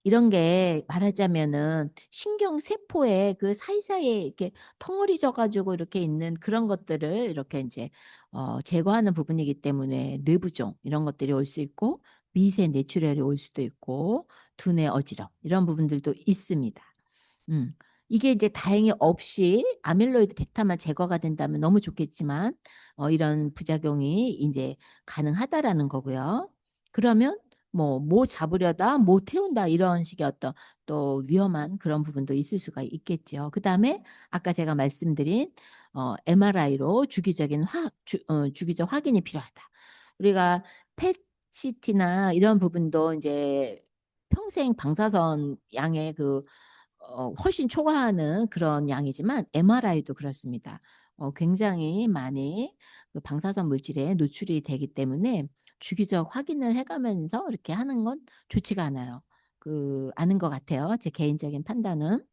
이런 게 말하자면은 신경세포에 그 사이사이에 이렇게 덩어리 져가지고 이렇게 있는 그런 것들을 이렇게 이제 제거하는 부분이기 때문에 뇌부종 이런 것들이 올 수 있고 미세 뇌출혈이 올 수도 있고 두뇌 어지럼 이런 부분들도 있습니다. 음. 이게 이제 다행히 없이 아밀로이드 베타만 제거가 된다면 너무 좋겠지만 이런 부작용이 이제 가능하다라는 거고요. 그러면 뭐 잡으려다 뭐 태운다 이런 식의 어떤 또 위험한 그런 부분도 있을 수가 있겠죠. 그다음에 아까 제가 말씀드린 MRI로 주기적 확인이 필요하다. 우리가 펫CT나 이런 부분도 이제 평생 방사선 양의 훨씬 초과하는 그런 양이지만 MRI도 그렇습니다. 굉장히 많이 그 방사선 물질에 노출이 되기 때문에 주기적 확인을 해가면서 이렇게 하는 건 좋지가 않아요. 아는 것 같아요. 제 개인적인 판단은.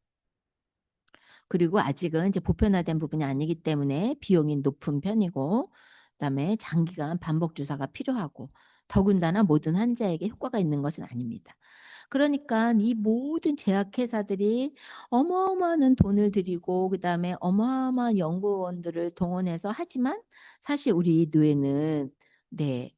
그리고 아직은 이제 보편화된 부분이 아니기 때문에 비용이 높은 편이고, 그다음에 장기간 반복 주사가 필요하고, 더군다나 모든 환자에게 효과가 있는 것은 아닙니다. 그러니까 이 모든 제약회사들이 어마어마한 돈을 들이고 그다음에 어마어마한 연구원들을 동원해서 하지만 사실 우리 뇌는 네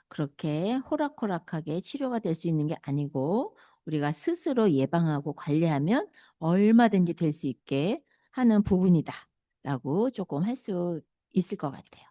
그렇게 호락호락하게 치료가 될 수 있는 게 아니고 우리가 스스로 예방하고 관리하면 얼마든지 될 수 있게 하는 부분이다라고 조금 할 수 있을 것 같아요.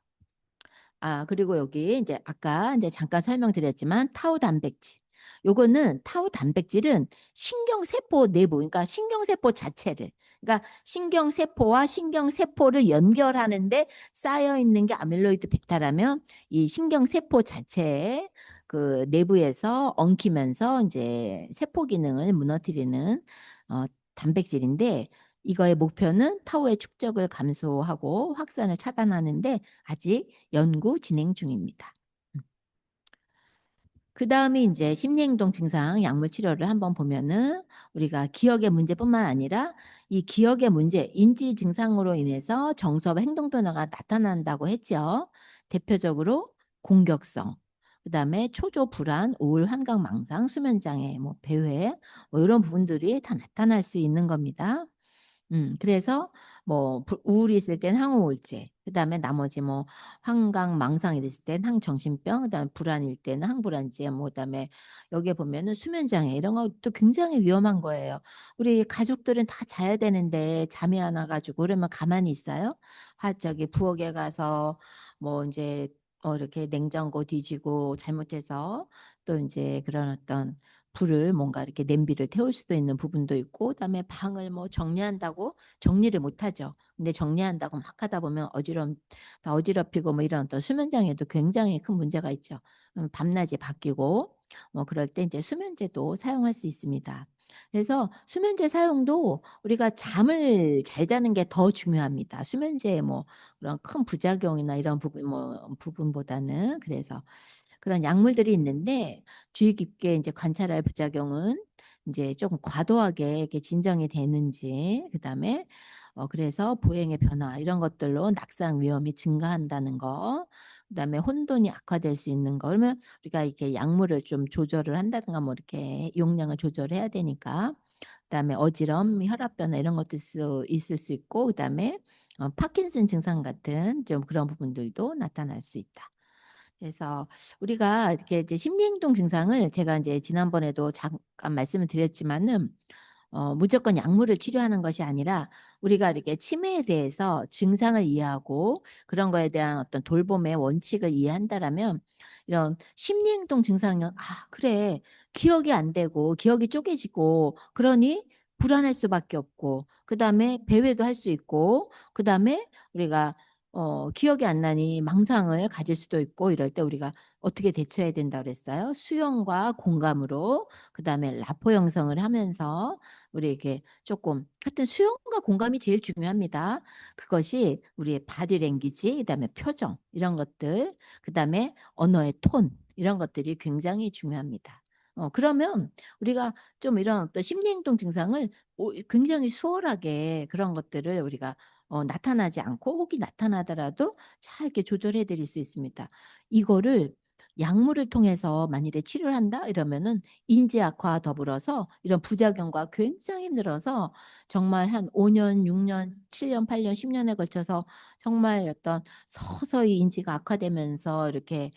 그리고 여기 이제 아까 이제 잠깐 설명드렸지만 타우 단백질. 요거는 타우 단백질은 신경세포 내부, 그러니까 신경세포 자체를, 그러니까 신경세포와 신경세포를 연결하는데 쌓여 있는 게 아밀로이드 베타라면 이 신경세포 자체의 그 내부에서 엉키면서 이제 세포 기능을 무너뜨리는 단백질인데 이거의 목표는 타우의 축적을 감소하고 확산을 차단하는데 아직 연구 진행 중입니다. 그 다음에 이제 심리행동 증상 약물 치료를 한번 보면은 우리가 기억의 문제뿐만 아니라 이 기억의 문제, 인지 증상으로 인해서 정서와 행동 변화가 나타난다고 했죠. 대표적으로 공격성, 그 다음에 초조 불안, 우울, 환각, 망상, 수면 장애, 뭐 배회, 뭐 이런 부분들이 다 나타날 수 있는 겁니다. 그래서 뭐 우울이 있을 땐 항우울제, 그다음에 나머지 뭐 환각, 망상 이랬을 땐 항정신병, 그다음에 불안일 때는 항불안제, 뭐 그다음에 여기에 보면은 수면 장애 이런 것도 굉장히 위험한 거예요. 우리 가족들은 다 자야 되는데 잠이 안 와가지고 그러면 가만히 있어요? 저기 부엌에 가서 뭐 이제 이렇게 냉장고 뒤지고 잘못해서 또 이제 그런 어떤 불을 뭔가 이렇게 냄비를 태울 수도 있는 부분도 있고 그다음에 방을 뭐 정리한다고 정리를 못 하죠. 근데 정리한다고 막 하다 보면 다 어지럽히고 뭐 이런 어떤 수면 장애도 굉장히 큰 문제가 있죠. 밤낮이 바뀌고 뭐 그럴 때 이제 수면제도 사용할 수 있습니다. 그래서 수면제 사용도 우리가 잠을 잘 자는 게 더 중요합니다. 수면제의 뭐 그런 큰 부작용이나 이런 부분보다는 그래서 그런 약물들이 있는데 주의 깊게 이제 관찰할 부작용은 이제 조금 과도하게 이렇게 진정이 되는지 그다음에 그래서 보행의 변화 이런 것들로 낙상 위험이 증가한다는 거 그다음에 혼돈이 악화될 수 있는 거 그러면 우리가 이렇게 약물을 좀 조절을 한다든가 뭐 이렇게 용량을 조절해야 되니까 그다음에 어지럼, 혈압 변화 이런 것도 있을 수 있고 그다음에 파킨슨 증상 같은 좀 그런 부분들도 나타날 수 있다. 그래서 우리가 이렇게 이제 심리행동 증상을 제가 이제 지난번에도 잠깐 말씀을 드렸지만은 무조건 약물을 치료하는 것이 아니라 우리가 이렇게 치매에 대해서 증상을 이해하고 그런 거에 대한 어떤 돌봄의 원칙을 이해한다라면 이런 심리행동 증상은 그래 기억이 안 되고 기억이 쪼개지고 그러니 불안할 수밖에 없고 그다음에 배회도 할 수 있고 그다음에 우리가 기억이 안 나니 망상을 가질 수도 있고 이럴 때 우리가 어떻게 대처해야 된다 그랬어요? 수용과 공감으로 그다음에 라포 형성을 하면서 우리에게 조금 하여튼 수용과 공감이 제일 중요합니다. 그것이 우리의 바디랭귀지, 그다음에 표정 이런 것들, 그다음에 언어의 톤 이런 것들이 굉장히 중요합니다. 그러면 우리가 좀 이런 어떤 심리행동 증상을 굉장히 수월하게 그런 것들을 우리가 나타나지 않고 혹이 나타나더라도 잘 이렇게 조절해 드릴 수 있습니다. 이거를 약물을 통해서 만일에 치료를 한다 이러면은 인지 악화와 더불어서 이런 부작용과 굉장히 힘들어서 정말 한 5년, 6년, 7년, 8년, 10년에 걸쳐서 정말 어떤 서서히 인지가 악화되면서 이렇게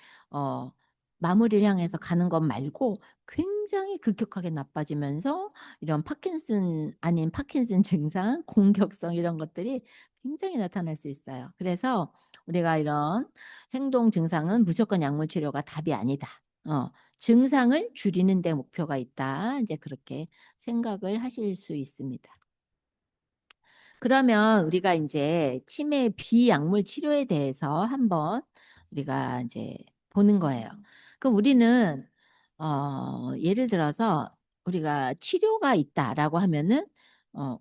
마무리를 향해서 가는 것 말고 굉장히 급격하게 나빠지면서 이런 파킨슨 아닌 파킨슨 증상, 공격성 이런 것들이 굉장히 나타날 수 있어요. 그래서 우리가 이런 행동 증상은 무조건 약물 치료가 답이 아니다. 증상을 줄이는 데 목표가 있다. 이제 그렇게 생각을 하실 수 있습니다. 그러면 우리가 이제 치매 비약물 치료에 대해서 한번 우리가 이제 보는 거예요. 그럼 우리는 예를 들어서 우리가 치료가 있다라고 하면은 어,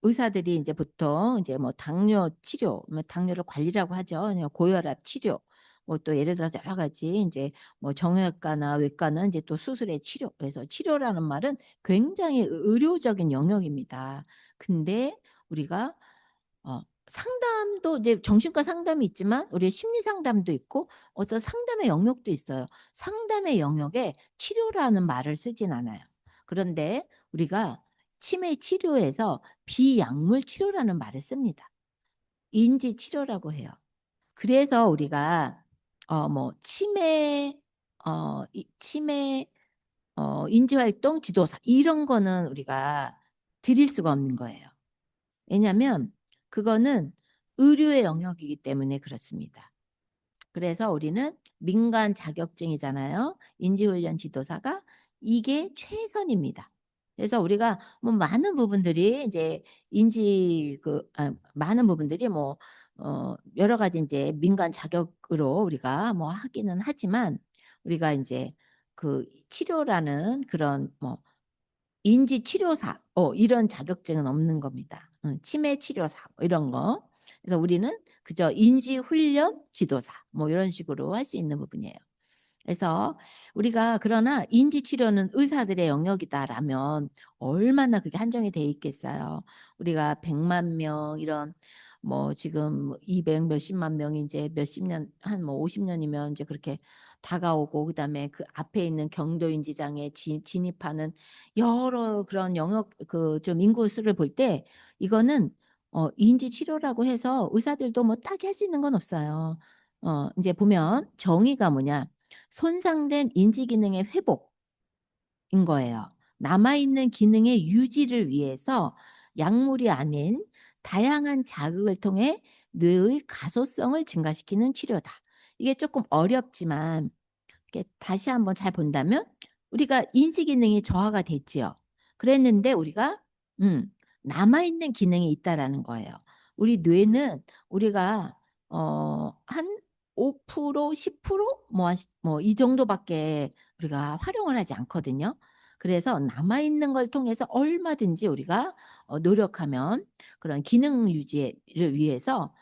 의사들이 이제 보통 이제 뭐 당뇨 치료, 뭐 당뇨를 관리라고 하죠. 아니면 고혈압 치료, 뭐 또 예를 들어서 여러 가지 이제 뭐 정형외과나 외과는 이제 또 수술의 치료. 그래서 치료라는 말은 굉장히 의료적인 영역입니다. 근데 우리가 상담도 이제 정신과 상담이 있지만 우리 심리 상담도 있고 어떤 상담의 영역도 있어요. 상담의 영역에 치료라는 말을 쓰진 않아요. 그런데 우리가 치매 치료에서 비약물 치료라는 말을 씁니다. 인지 치료라고 해요. 그래서 우리가 뭐 치매 인지활동 지도사 이런 거는 우리가 드릴 수가 없는 거예요. 왜냐하면 그거는 의료의 영역이기 때문에 그렇습니다. 그래서 우리는 민간 자격증이잖아요. 인지훈련 지도사가 이게 최선입니다. 그래서 우리가 뭐 많은 부분들이 이제 많은 부분들이 뭐 여러 가지 이제 민간 자격으로 우리가 뭐 하기는 하지만 우리가 이제 그 치료라는 그런 뭐 인지치료사 이런 자격증은 없는 겁니다. 치매치료사 뭐 이런 거. 그래서 우리는 그저 인지훈련 지도사 뭐 이런 식으로 할 수 있는 부분이에요. 그래서 우리가 그러나 인지치료는 의사들의 영역이다라면 얼마나 그게 한정이 돼 있겠어요. 우리가 100만 명 이런 뭐 지금 200 몇십만 명이 이제 몇십 년 한 뭐 50년이면 이제 그렇게 다가오고 그다음에 그 앞에 있는 경도인지장에 진입하는 여러 그런 영역 그 좀 인구 수를 볼 때 이거는 인지 치료라고 해서 의사들도 뭐 딱히 할 수 있는 건 없어요. 이제 보면 정의가 뭐냐? 손상된 인지 기능의 회복인 거예요. 남아있는 기능의 유지를 위해서 약물이 아닌 다양한 자극을 통해 뇌의 가소성을 증가시키는 치료다. 이게 조금 어렵지만 다시 한번 잘 본다면 우리가 인지 기능이 저하가 됐지요. 그랬는데 우리가 남아있는 기능이 있다라는 거예요. 우리 뇌는 우리가 한 5%, 10%뭐 이 정도밖에 우리가 활용을 하지 않거든요. 그래서 남아있는 걸 통해서 얼마든지 우리가 노력하면 그런 기능 유지를 위해서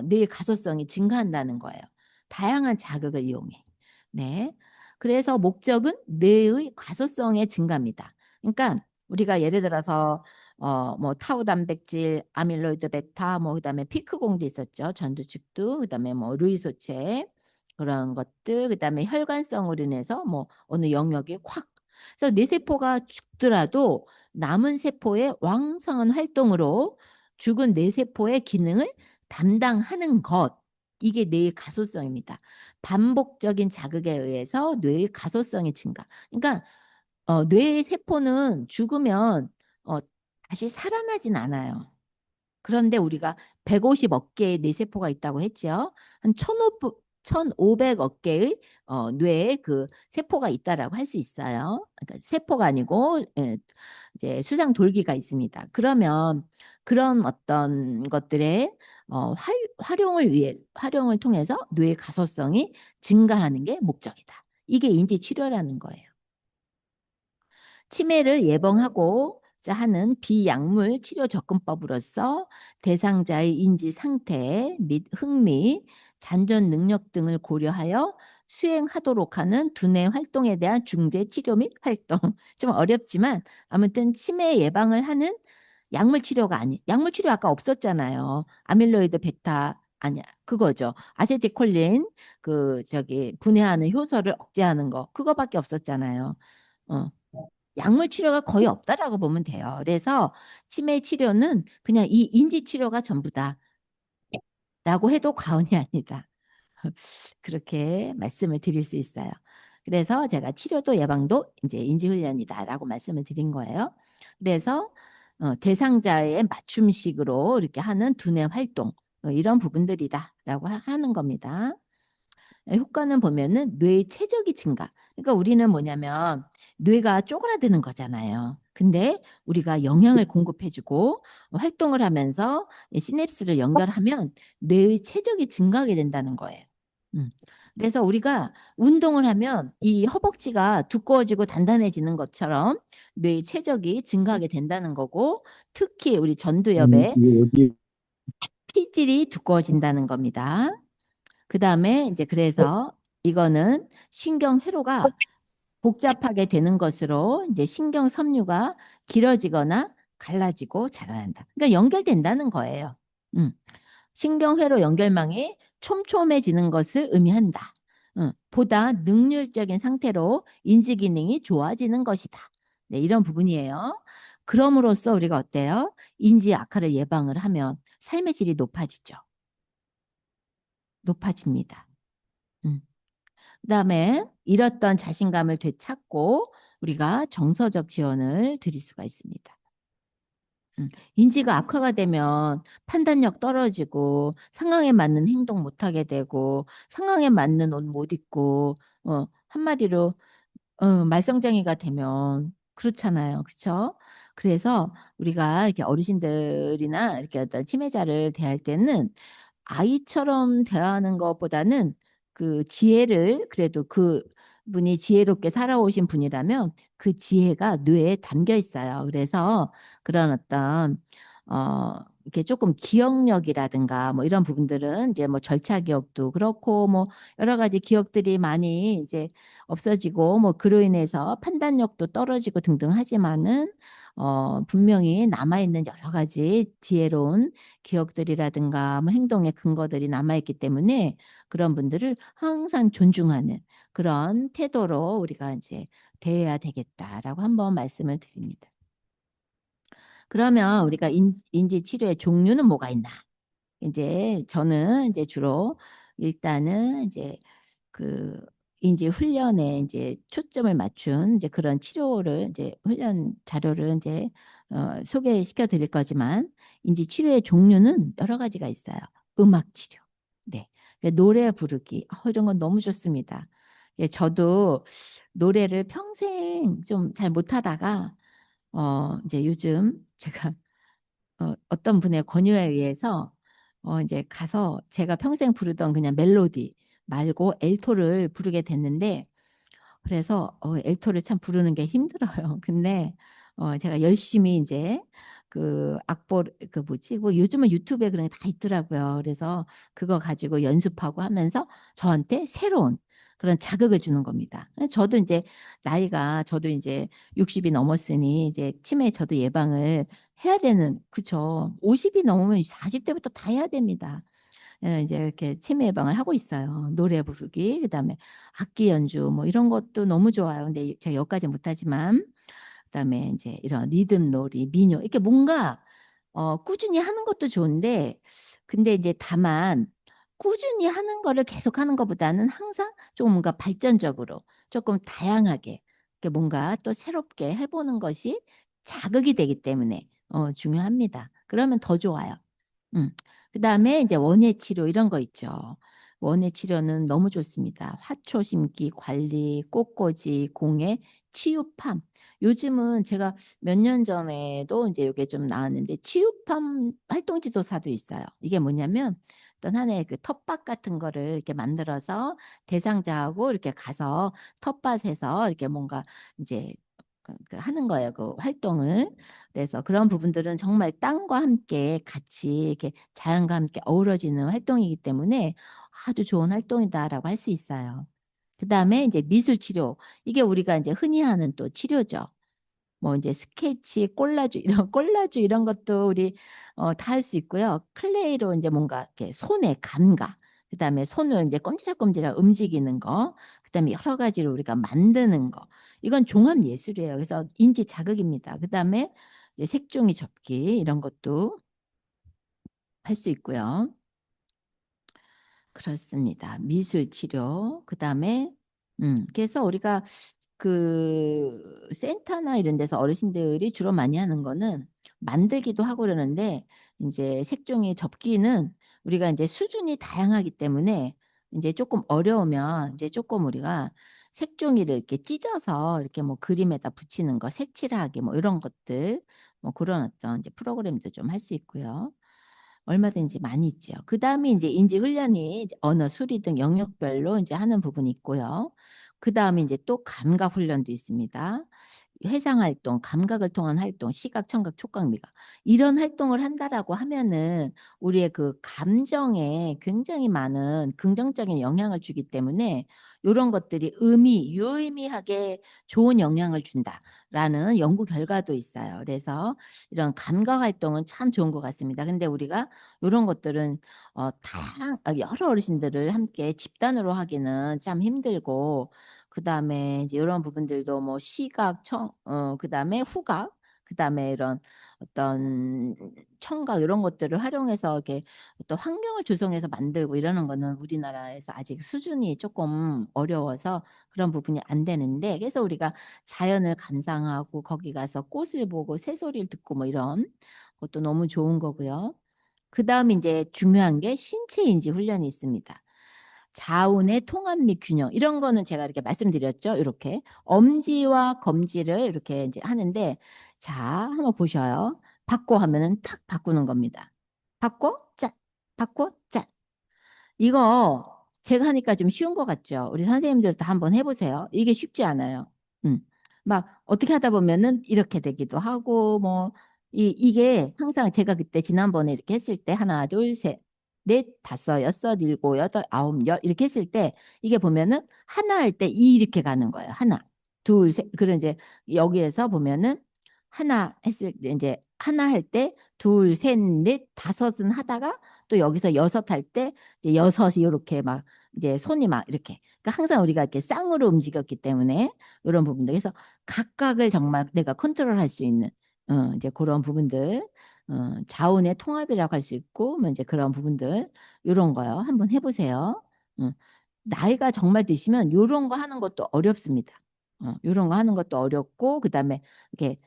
뇌의 가소성이 증가한다는 거예요. 다양한 자극을 이용해. 네. 그래서 목적은 뇌의 가소성의 증가입니다. 그러니까 우리가 예를 들어서 뭐 타우 단백질, 아밀로이드 베타, 뭐 그다음에 피크공도 있었죠. 전두축도, 그다음에 뭐 루이소체 그런 것들, 그다음에 혈관성으로 인해서 뭐 어느 영역이 확. 그래서 뇌세포가 죽더라도 남은 세포의 왕성한 활동으로 죽은 뇌세포의 기능을 담당하는 것. 이게 뇌의 가소성입니다. 반복적인 자극에 의해서 뇌의 가소성이 증가. 그러니까 뇌의 세포는 죽으면 어, 다시 살아나진 않아요. 그런데 우리가 150억 개의 뇌세포가 있다고 했죠. 한 1,500억 개의 뇌에 그 세포가 있다라고 할 수 있어요. 그러니까 세포가 아니고 이제 수장 돌기가 있습니다. 그러면 그런 어떤 것들에 활용을 통해서 뇌의 가소성이 증가하는 게 목적이다. 이게 인지 치료라는 거예요. 치매를 예방하고 하는 비약물 치료 접근법으로서 대상자의 인지 상태 및 흥미, 잔존 능력 등을 고려하여 수행하도록 하는 두뇌 활동에 대한 중재 치료 및 활동. 좀 어렵지만 아무튼 치매 예방을 하는 약물 치료가 약물 치료 아까 없었잖아요. 아밀로이드 베타 아니야. 그거죠. 아세틸콜린 분해하는 효소를 억제하는 거. 그거밖에 없었잖아요. 어. 약물 치료가 거의 없다라고 보면 돼요. 그래서 치매 치료는 그냥 이 인지 치료가 전부다라고 해도 과언이 아니다. 그렇게 말씀을 드릴 수 있어요. 그래서 제가 치료도 예방도 이제 인지훈련이다라고 말씀을 드린 거예요. 그래서 대상자의 맞춤식으로 이렇게 하는 두뇌 활동 이런 부분들이다라고 하는 겁니다. 효과는 보면은 뇌의 최적의 증가. 그러니까 우리는 뭐냐면 뇌가 쪼그라드는 거잖아요. 근데 우리가 영양을 공급해주고 활동을 하면서 시냅스를 연결하면 뇌의 최적이 증가하게 된다는 거예요. 그래서 우리가 운동을 하면 이 허벅지가 두꺼워지고 단단해지는 것처럼 뇌의 최적이 증가하게 된다는 거고 특히 우리 전두엽의 피질이 두꺼워진다는 겁니다. 그 다음에 이제 그래서 이거는 신경 회로가 복잡하게 되는 것으로 이제 신경 섬유가 길어지거나 갈라지고 자라난다. 그러니까 연결된다는 거예요. 신경 회로 연결망이 촘촘해지는 것을 의미한다. 보다 능률적인 상태로 인지 기능이 좋아지는 것이다. 네, 이런 부분이에요. 그럼으로써 우리가 어때요? 인지 악화를 예방을 하면 삶의 질이 높아지죠. 높아집니다. 그다음에 잃었던 자신감을 되찾고 우리가 정서적 지원을 드릴 수가 있습니다. 인지가 악화가 되면 판단력 떨어지고 상황에 맞는 행동 못하게 되고 상황에 맞는 옷 못 입고 한마디로 말썽쟁이가 되면 그렇잖아요. 그렇죠? 그래서 우리가 이렇게 어르신들이나 이렇게 어떤 치매자를 대할 때는 아이처럼 대하는 것보다는 그 지혜를 그래도 그 분이 지혜롭게 살아오신 분이라면 그 지혜가 뇌에 담겨 있어요. 그래서 그런 어떤 이렇게 조금 기억력이라든가 뭐 이런 부분들은 이제 뭐 절차 기억도 그렇고 뭐 여러 가지 기억들이 많이 이제 없어지고 뭐 그로 인해서 판단력도 떨어지고 등등 하지만은 분명히 남아있는 여러 가지 지혜로운 기억들이라든가 뭐 행동의 근거들이 남아있기 때문에 그런 분들을 항상 존중하는 그런 태도로 우리가 이제 대해야 되겠다라고 한번 말씀을 드립니다. 그러면 우리가 인지 치료의 종류는 뭐가 있나? 이제 저는 이제 주로 일단은 이제 그 인지 훈련에 이제 초점을 맞춘 이제 그런 치료를 이제 훈련 자료를 이제 소개시켜 드릴 거지만 인지 치료의 종류는 여러 가지가 있어요. 음악 치료. 네. 노래 부르기. 이런 건 너무 좋습니다. 예, 저도 노래를 평생 좀 잘 못하다가 이제 요즘 제가 어떤 분의 권유에 의해서 이제 가서 제가 평생 부르던 그냥 멜로디 말고 엘토를 부르게 됐는데 그래서 엘토를 참 부르는 게 힘들어요. 근데 제가 열심히 이제 그 악보 그 뭐지? 그 요즘은 유튜브에 그런 게 다 있더라고요. 그래서 그거 가지고 연습하고 하면서 저한테 새로운 그런 자극을 주는 겁니다. 저도 이제 나이가 저도 이제 60이 넘었으니 이제 치매 저도 예방을 해야 되는 그쵸? 50이 넘으면 40대부터 다 해야 됩니다. 이제 이렇게 치매 예방을 하고 있어요. 노래 부르기, 그다음에 악기 연주 뭐 이런 것도 너무 좋아요. 근데 제가 여기까지 못하지만 그다음에 이제 이런 리듬 놀이, 민요 이렇게 뭔가 꾸준히 하는 것도 좋은데 근데 이제 다만 꾸준히 하는 거를 계속 하는 것보다는 항상 좀 뭔가 발전적으로 조금 다양하게 이렇게 뭔가 또 새롭게 해보는 것이 자극이 되기 때문에 중요합니다. 그러면 더 좋아요. 그다음에 이제 원예 치료 이런 거 있죠. 원예 치료는 너무 좋습니다. 화초 심기, 관리, 꽃꽂이, 공예, 치유팜 요즘은 제가 몇 년 전에도 이제 이게 좀 나왔는데 치유팜 활동지도사도 있어요. 이게 뭐냐면 어떤 하나의 그 텃밭 같은 거를 이렇게 만들어서 대상자하고 이렇게 가서 텃밭에서 이렇게 뭔가 이제 그 하는 거예요. 그 활동을. 그래서 그런 부분들은 정말 땅과 함께 같이 이렇게 자연과 함께 어우러지는 활동이기 때문에 아주 좋은 활동이다라고 할 수 있어요. 그다음에 이제 미술 치료. 이게 우리가 이제 흔히 하는 또 치료죠. 뭐 이제 스케치, 콜라주 이런 콜라주 이런 것도 우리 다 할 수 있고요. 클레이로 이제 뭔가 이렇게 손의 감각, 그다음에 손을 이제 꼼지락꼼지락 움직이는 거, 그다음에 여러 가지로 우리가 만드는 거. 이건 종합 예술이에요. 그래서 인지 자극입니다. 그다음에 이제 색종이 접기 이런 것도 할 수 있고요. 그렇습니다. 미술 치료. 그다음에 그래서 우리가 그 센터나 이런 데서 어르신들이 주로 많이 하는 거는 만들기도 하고 그러는데 이제 색종이 접기는 우리가 이제 수준이 다양하기 때문에 이제 조금 어려우면 이제 조금 우리가 색종이를 이렇게 찢어서 이렇게 뭐 그림에다 붙이는 거, 색칠하기 뭐 이런 것들 뭐 그런 어떤 이제 프로그램도 좀 할 수 있고요. 얼마든지 많이 있죠. 그 다음에 이제 인지 훈련이 이제 언어, 수리 등 영역별로 이제 하는 부분이 있고요. 그 다음에 이제 또 감각 훈련도 있습니다. 회상 활동, 감각을 통한 활동, 시각, 청각, 촉각, 미각 이런 활동을 한다라고 하면은 우리의 그 감정에 굉장히 많은 긍정적인 영향을 주기 때문에 이런 것들이 유의미하게 좋은 영향을 준다라는 연구 결과도 있어요. 그래서 이런 감각 활동은 참 좋은 것 같습니다. 근데 우리가 이런 것들은 여러 어르신들을 함께 집단으로 하기는 참 힘들고 그다음에 이제 이런 부분들도 뭐 시각, 그다음에 후각, 그다음에 이런 어떤 청각 이런 것들을 활용해서 이렇게 어떤 환경을 조성해서 만들고 이러는 거는 우리나라에서 아직 수준이 조금 어려워서 그런 부분이 안 되는데 그래서 우리가 자연을 감상하고 거기 가서 꽃을 보고 새소리를 듣고 뭐 이런 것도 너무 좋은 거고요. 그 다음에 이제 중요한 게 신체 인지 훈련이 있습니다. 자운의 통합 및 균형 이런 거는 제가 이렇게 말씀드렸죠. 이렇게 엄지와 검지를 이렇게 이제 하는데 자 한번 보셔요. 바꿔 하면은 탁 바꾸는 겁니다. 바꿔 짠 바꿔 짠 이거 제가 하니까 좀 쉬운 것 같죠. 우리 선생님들도 한번 해보세요. 이게 쉽지 않아요. 막 어떻게 하다 보면은 이렇게 되기도 하고 뭐 이게 항상 제가 그때 지난번에 이렇게 했을 때 하나 둘 셋 넷 다섯 여섯 일곱 여덟 아홉 열 이렇게 했을 때 이게 보면은 하나 할 때 이렇게 가는 거예요. 하나 둘 셋 그런 이제 여기에서 보면은 하나 했을 때 이제 하나 할 때 둘 셋 넷 다섯은 하다가 또 여기서 여섯 할 때 이제 여섯이 이렇게 막 이제 손이 막 이렇게 그러니까 항상 우리가 이렇게 쌍으로 움직였기 때문에 이런 부분들 그래서 각각을 정말 내가 컨트롤할 수 있는 이제 그런 부분들 자운의 통합이라고 할 수 있고 뭐 이제 그런 부분들 이런 거요 한번 해보세요. 어, 나이가 정말 드시면 이런 거 하는 것도 어렵습니다. 이런 거 하는 것도 어렵고 그다음에 이렇게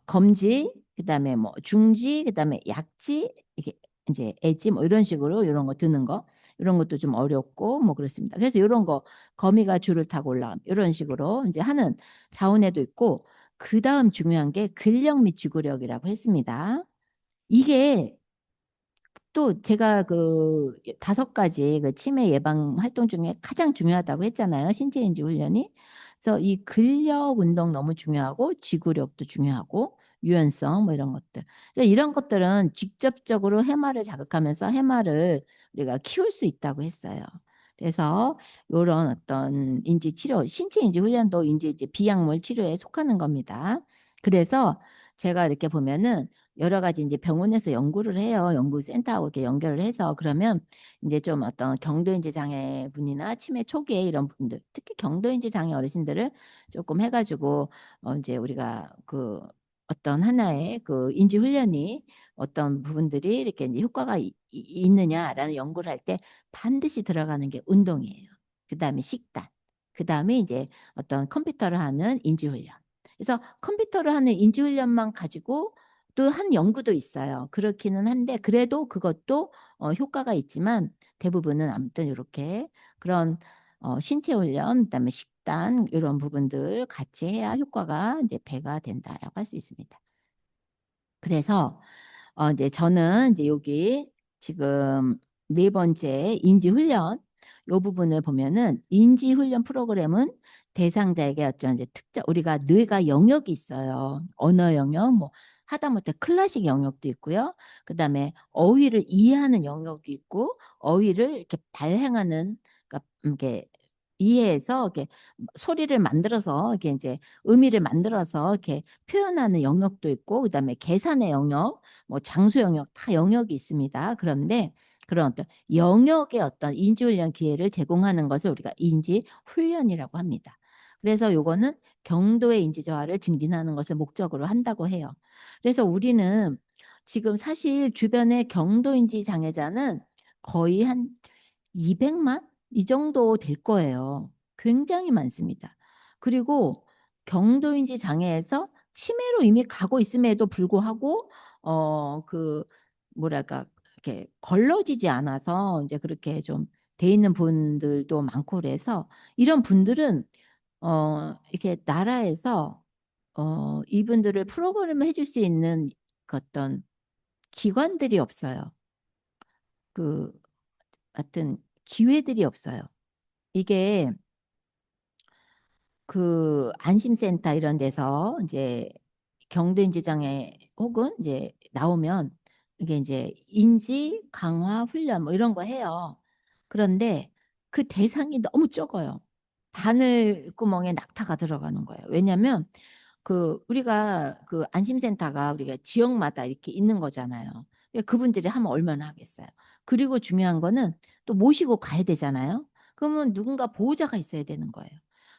검지, 그다음에 뭐 중지, 그다음에 약지, 이게 이제 애지 뭐 이런 식으로 이런 거 드는 거 이런 것도 좀 어렵고 뭐 그렇습니다. 그래서 이런 거 거미가 줄을 타고 올라감 이런 식으로 이제 하는 자원에도 있고 그다음 중요한 게 근력 및 지구력이라고 했습니다. 이게 또 제가 그 5가지 그 치매 예방 활동 중에 가장 중요하다고 했잖아요. 신체인지 훈련이. 그래서 이 근력 운동 너무 중요하고 지구력도 중요하고 유연성 뭐 이런 것들. 그래서 이런 것들은 직접적으로 해마를 자극하면서 해마를 우리가 키울 수 있다고 했어요. 그래서 이런 어떤 인지 치료, 신체 인지 훈련도 이제 비약물 치료에 속하는 겁니다. 그래서 제가 이렇게 보면은 여러 가지 이제 병원에서 연구를 해요. 연구센터하고 이렇게 연결을 해서 그러면 이제 좀 어떤 경도인지 장애 분이나 치매 초기에 이런 분들, 특히 경도인지 장애 어르신들을 조금 해가지고 이제 우리가 그 어떤 하나의 그 인지 훈련이 어떤 부분들이 이렇게 이제 효과가 있느냐라는 연구를 할 때 반드시 들어가는 게 운동이에요. 그다음에 식단, 그다음에 이제 어떤 컴퓨터를 하는 인지 훈련. 그래서 컴퓨터를 하는 인지 훈련만 가지고 또 한 연구도 있어요. 그렇기는 한데 그래도 그것도 효과가 있지만 대부분은 아무튼 이렇게 그런 신체 훈련, 그다음에 식단 흡단 이런 부분들 같이 해야 효과가 이제 배가 된다라고 할 수 있습니다. 그래서 이제 저는 이제 여기 지금 네 번째 인지 훈련 요 부분을 보면은 인지 훈련 프로그램은 대상자에게 어떤 이제 특정 우리가 뇌가 영역이 있어요. 언어 영역, 뭐 하다못해 클래식 영역도 있고요. 그다음에 어휘를 이해하는 영역이 있고 어휘를 이렇게 발행하는 그러니까 이게 이해해서 이렇게 소리를 만들어서 이렇게 이제 의미를 만들어서 이렇게 표현하는 영역도 있고 그다음에 계산의 영역 뭐 장수 영역 다 영역이 있습니다. 그런데 그런 어떤 영역의 어떤 인지훈련 기회를 제공하는 것을 우리가 인지훈련이라고 합니다. 그래서 요거는 경도의 인지 저하를 증진하는 것을 목적으로 한다고 해요. 그래서 우리는 지금 사실 주변에 경도인지 장애자는 거의 한 200만 이 정도 될 거예요. 굉장히 많습니다. 그리고 경도인지 장애에서 치매로 이미 가고 있음에도 불구하고 그 뭐랄까 이렇게 걸러지지 않아서 이제 그렇게 좀 돼 있는 분들도 많고 그래서 이런 분들은 이렇게 나라에서 이분들을 프로그램을 해줄 수 있는 그 어떤 기관들이 없어요. 그 하여튼 기회들이 없어요. 이게 그 안심센터 이런 데서 이제 경도인지 장애 혹은 이제 나오면 이게 이제 인지 강화 훈련 뭐 이런 거 해요. 그런데 그 대상이 너무 적어요. 바늘 구멍에 낙타가 들어가는 거예요. 왜냐하면 그 우리가 그 안심센터가 우리가 지역마다 이렇게 있는 거잖아요. 그분들이 하면 얼마나 하겠어요. 그리고 중요한 거는 또 모시고 가야 되잖아요. 그러면 누군가 보호자가 있어야 되는 거예요.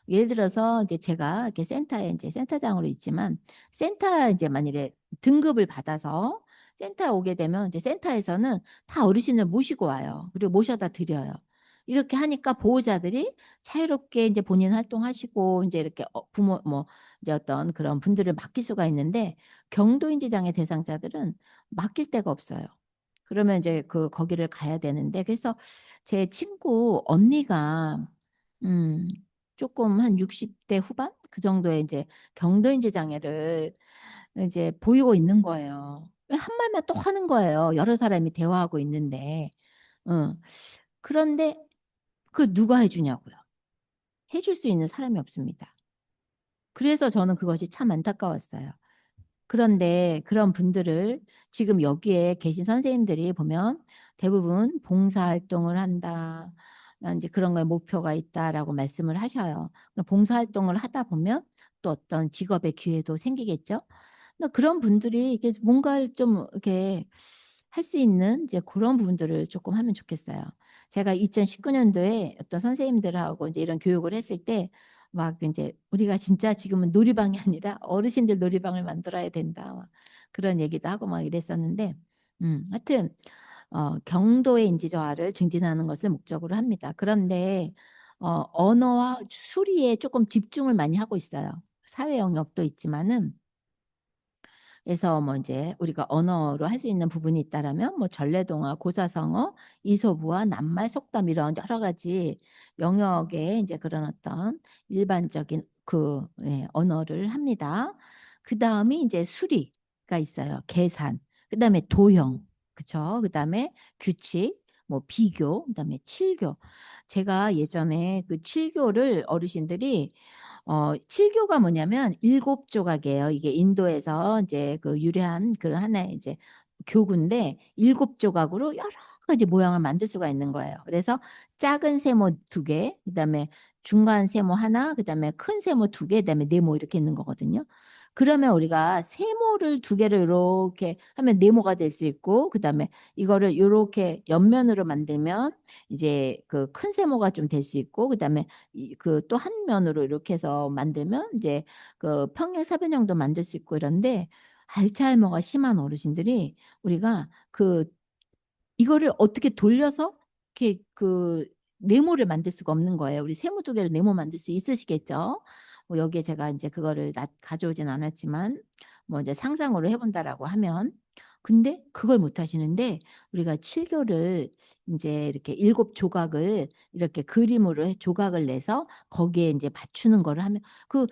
예를 들어서 이제 제가 이렇게 센터에 이제 센터장으로 있지만 센터 이제 만일에 등급을 받아서 센터에 오게 되면 이제 센터에서는 다 어르신을 모시고 와요. 그리고 모셔다 드려요. 이렇게 하니까 보호자들이 자유롭게 이제 본인 활동하시고 이제 이렇게 부모 뭐 이제 어떤 그런 분들을 맡길 수가 있는데 경도인지 장애 대상자들은 맡길 데가 없어요. 그러면 이제 그 거기를 가야 되는데 그래서 제 친구 언니가 음 조금 한 60대 후반 그 정도의 이제 경도인지 장애를 이제 보이고 있는 거예요. 한 말만 또 하는 거예요. 여러 사람이 대화하고 있는데. 그런데 그 누가 해주냐고요. 해줄 수 있는 사람이 없습니다. 그래서 저는 그것이 참 안타까웠어요. 그런데 그런 분들을 지금 여기에 계신 선생님들이 보면 대부분 봉사활동을 한다. 난 이제 그런 거에 목표가 있다라고 말씀을 하셔요. 봉사활동을 하다 보면 또 어떤 직업의 기회도 생기겠죠. 그런 분들이 이게 뭔가를 좀 이렇게 할 수 있는 이제 그런 부분들을 조금 하면 좋겠어요. 제가 2019년도에 어떤 선생님들하고 이제 이런 교육을 했을 때 막 이제 우리가 진짜 지금은 놀이방이 아니라 어르신들 놀이방을 만들어야 된다. 막 그런 얘기도 하고 막 이랬었는데, 하여튼 경도의 인지 저하를 증진하는 것을 목적으로 합니다. 그런데 언어와 수리에 조금 집중을 많이 하고 있어요. 사회 영역도 있지만은 그래서 뭐 이제 우리가 언어로 할 수 있는 부분이 있다라면 뭐 전래동화, 고사성어, 이소부화, 낱말, 속담 이런 여러 가지 영역의 이제 그런 어떤 일반적인 그 언어를 합니다. 그 다음이 이제 수리가 있어요. 계산. 그 다음에 도형. 그쵸? 그 다음에 규칙, 뭐 비교, 그 다음에 칠교. 제가 예전에 그 칠교를 어르신들이 칠교가 뭐냐면 일곱 조각이에요. 이게 인도에서 이제 그 유래한 그런 하나의 이제 교구인데 일곱 조각으로 여러 가지 모양을 만들 수가 있는 거예요. 그래서 작은 세모 두 개, 그다음에 중간 세모 하나, 그다음에 큰 세모 두 개, 그다음에 네모 이렇게 있는 거거든요. 그러면 우리가 세모를 두 개를 이렇게 하면 네모가 될 수 있고, 그다음에 이거를 이렇게 옆면으로 만들면 이제 그 큰 세모가 좀 될 수 있고, 그다음에 그 또 한 면으로 이렇게 해서 만들면 이제 그 평행 사변형도 만들 수 있고 이런데 알츠하이머가 심한 어르신들이 우리가 그 이거를 어떻게 돌려서 이렇게 그 네모를 만들 수가 없는 거예요. 우리 세모 두 개를 네모 만들 수 있으시겠죠? 뭐 여기에 제가 이제 그거를 가져오진 않았지만 뭐 이제 상상으로 해본다라고 하면 근데 그걸 못 하시는데 우리가 칠교를 이제 이렇게 7조각을 이렇게 그림으로 조각을 내서 거기에 이제 맞추는 거를 하면 그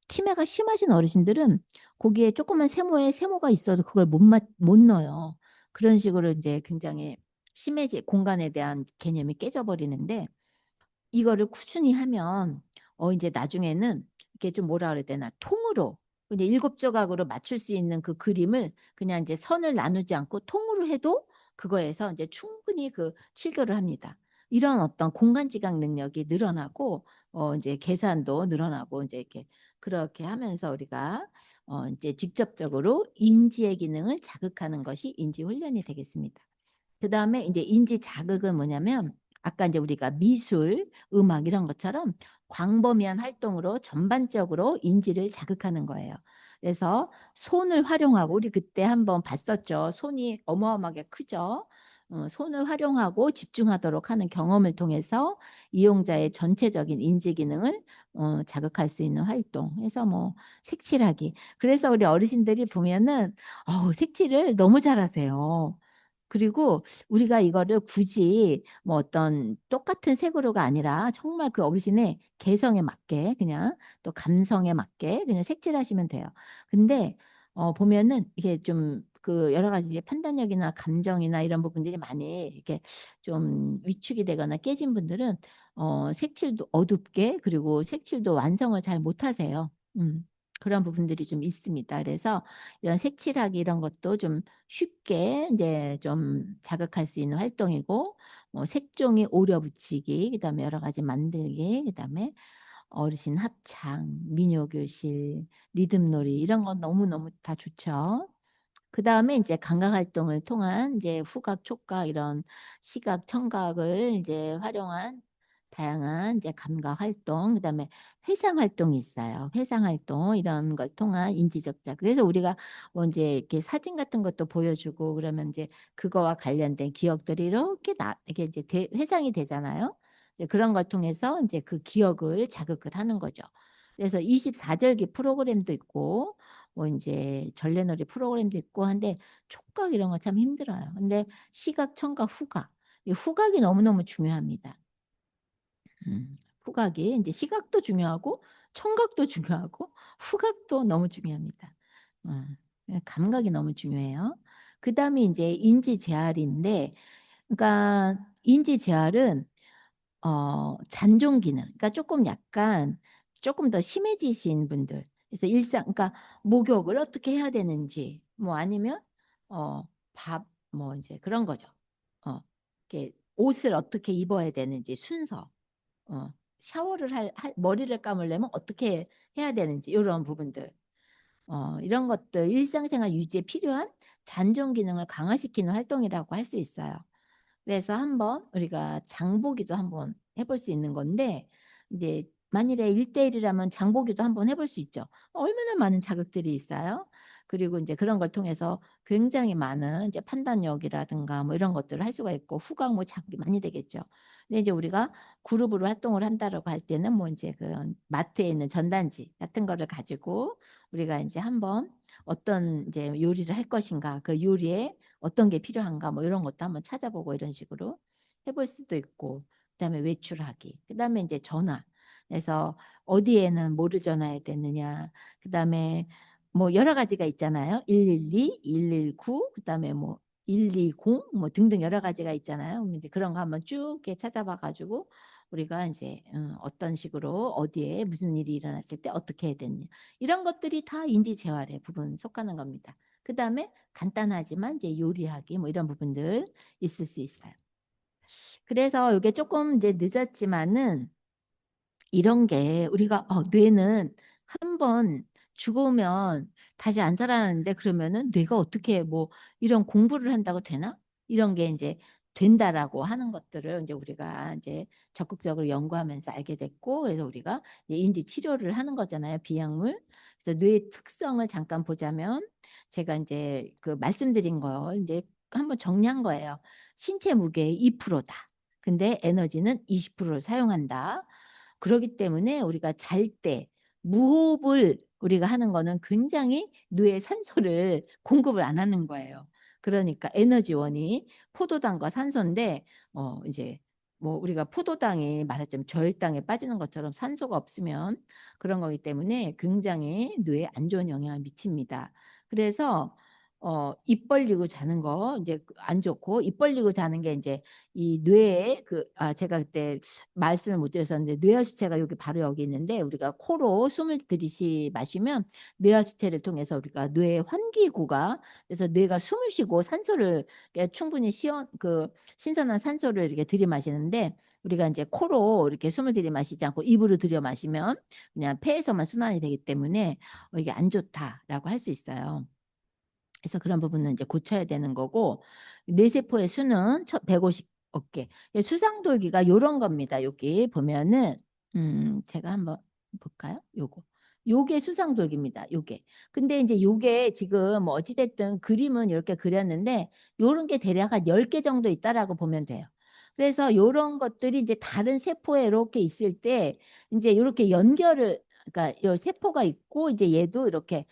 치매가 심하신 어르신들은 거기에 조그만 세모에 세모가 있어도 그걸 못 넣어요. 그런 식으로 이제 굉장히 심해지 공간에 대한 개념이 깨져버리는데 이거를 꾸준히 하면 이제 나중에는 이게 좀 뭐라 그래야 되나 통으로 이제 7조각으로 맞출 수 있는 그 그림을 그냥 이제 선을 나누지 않고 통으로 해도 그거에서 이제 충분히 그 실교를 합니다. 이런 어떤 공간 지각 능력이 늘어나고 이제 계산도 늘어나고 이제 이렇게 그렇게 하면서 우리가 이제 직접적으로 인지의 기능을 자극하는 것이 인지 훈련이 되겠습니다. 그 다음에 이제 인지 자극은 뭐냐면 아까 이제 우리가 미술, 음악 이런 것처럼 광범위한 활동으로 전반적으로 인지를 자극하는 거예요. 그래서 손을 활용하고 우리 그때 한번 봤었죠. 손이 어마어마하게 크죠. 손을 활용하고 집중하도록 하는 경험을 통해서 이용자의 전체적인 인지 기능을 자극할 수 있는 활동. 해서 뭐 색칠하기. 그래서 우리 어르신들이 보면은 색칠을 너무 잘하세요. 그리고 우리가 이거를 굳이 뭐 어떤 똑같은 색으로가 아니라 정말 그 어르신의 개성에 맞게 그냥 또 감성에 맞게 그냥 색칠하시면 돼요. 근데 보면은 이게 좀 그 여러 가지 이제 판단력이나 감정이나 이런 부분들이 많이 이렇게 좀 위축이 되거나 깨진 분들은 색칠도 어둡게 그리고 색칠도 완성을 잘 못하세요. 그런 부분들이 좀 있습니다. 그래서 이런 색칠하기 이런 것도 좀 쉽게 이제 좀 자극할 수 있는 활동이고 뭐 색종이 오려 붙이기 그다음에 여러 가지 만들기 그다음에 어르신 합창 민요 교실 리듬놀이 이런 건 너무너무 다 좋죠. 그 다음에 이제 감각 활동을 통한 이제 후각, 촉각 이런 시각, 청각을 이제 활용한 다양한 이제 감각 활동, 그다음에 회상 활동이 있어요. 회상 활동 이런 걸 통한 인지적 자극. 그래서 우리가 뭐 이제 이렇게 사진 같은 것도 보여주고 그러면 이제 그거와 관련된 기억들이 이렇게 이게 이제 회상이 되잖아요. 이제 그런 걸 통해서 이제 그 기억을 자극을 하는 거죠. 그래서 24절기 프로그램도 있고 뭐 이제 전래놀이 프로그램도 있고 한데 촉각 이런 거 참 힘들어요. 근데 시각, 청각, 후각. 이 후각이 너무너무 중요합니다. 후각이 이제 시각도 중요하고 청각도 중요하고 후각도 너무 중요합니다. 감각이 너무 중요해요. 그 다음에 이제 인지 재활인데, 그러니까 인지 재활은 잔존 기능. 그러니까 조금 약간 조금 더 심해지신 분들. 그래서 그러니까 목욕을 어떻게 해야 되는지, 뭐 아니면 뭐 이제 그런 거죠. 이렇게 옷을 어떻게 입어야 되는지 순서, 샤워를 머리를 감으려면 어떻게 해야 되는지 이런 부분들. 이런 것들 일상생활 유지에 필요한 잔존 기능을 강화시키는 활동이라고 할 수 있어요. 그래서 한번 우리가 장보기도 한번 해볼 수 있는 건데 이제 만일에 1대1이라면 장보기도 한번 해볼 수 있죠. 얼마나 많은 자극들이 있어요. 그리고 이제 그런 걸 통해서 굉장히 많은 이제 판단력이라든가 뭐 이런 것들을 할 수가 있고 후각 뭐 자극이 많이 되겠죠. 근데 이제 우리가 그룹으로 활동을 한다라고 할 때는 뭐 이제 그런 마트에 있는 전단지 같은 거를 가지고 우리가 이제 한번 어떤 이제 요리를 할 것인가 그 요리에 어떤 게 필요한가 뭐 이런 것도 한번 찾아보고 이런 식으로 해볼 수도 있고 그다음에 외출하기 그다음에 이제 전화 그래서 어디에는 뭐를 전화해야 되느냐 그다음에 뭐 여러 가지가 있잖아요 112, 119 그다음에 뭐 120 뭐 등등 여러 가지가 있잖아요 그럼 이제 그런 거 한번 쭉 이렇게 찾아봐 가지고 우리가 이제 어떤 식으로 어디에 무슨 일이 일어났을 때 어떻게 해야 되느냐 이런 것들이 다 인지 재활의 부분 속하는 겁니다. 그 다음에 간단하지만 이제 요리하기 뭐 이런 부분들 있을 수 있어요. 그래서 이게 조금 이제 늦었지만은 이런 게 우리가 뇌는 한번 죽으면 다시 안 살아나는데 그러면은 뇌가 어떻게 뭐 이런 공부를 한다고 되나? 이런 게 이제 된다라고 하는 것들을 이제 우리가 이제 적극적으로 연구하면서 알게 됐고 그래서 우리가 이제 인지 치료를 하는 거잖아요. 비약물. 그래서 뇌의 특성을 잠깐 보자면 제가 이제 그 말씀드린 거 이제 한번 정리한 거예요. 신체 무게의 2%다. 근데 에너지는 20%를 사용한다. 그렇기 때문에 우리가 잘 때 무호흡을 우리가 하는 거는 굉장히 뇌에 산소를 공급을 안 하는 거예요. 그러니까 에너지원이 포도당과 산소인데 이제 뭐 우리가 포도당이 말하자면 저혈당에 빠지는 것처럼 산소가 없으면 그런 거기 때문에 굉장히 뇌에 안 좋은 영향을 미칩니다. 그래서 입 벌리고 자는 거 이제 안 좋고, 입 벌리고 자는 게 이제 이 뇌에 제가 그때 말씀을 못 드렸었는데, 뇌하수체가 여기 바로 여기 있는데, 우리가 코로 숨을 들이쉬 마시면 뇌하수체를 통해서 우리가 뇌의 환기구가, 그래서 뇌가 숨을 쉬고 산소를 충분히 신선한 산소를 이렇게 들이마시는데, 우리가 이제 코로 이렇게 숨을 들이마시지 않고 입으로 들여마시면 그냥 폐에서만 순환이 되기 때문에 이게 안 좋다라고 할 수 있어요. 그래서 그런 부분은 이제 고쳐야 되는 거고, 뇌세포의 수는 150 어깨. 수상돌기가 요런 겁니다. 여기 보면은 제가 한번 볼까요? 요게 수상돌기입니다. 요게. 근데 이제 요게 지금 뭐 어찌됐든 그림은 이렇게 그렸는데, 요런 게 대략 한 10개 정도 있다라고 보면 돼요. 그래서 요런 것들이 이제 다른 세포에 이렇게 있을 때 이제 이렇게 연결을, 그러니까 요 세포가 있고 이제 얘도 이렇게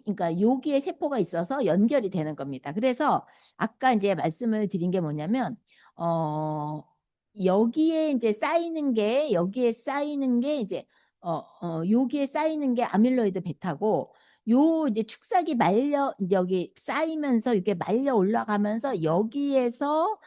그러니까 여기에 세포가 있어서 연결이 되는 겁니다. 그래서 아까 이제 말씀을 드린 게 뭐냐면, 어, 여기에 쌓이는 게 이제, 여기에 쌓이는 게 아밀로이드 베타고, 요 이제 축삭이 여기 쌓이면서 이게 말려 올라가면서 여기에서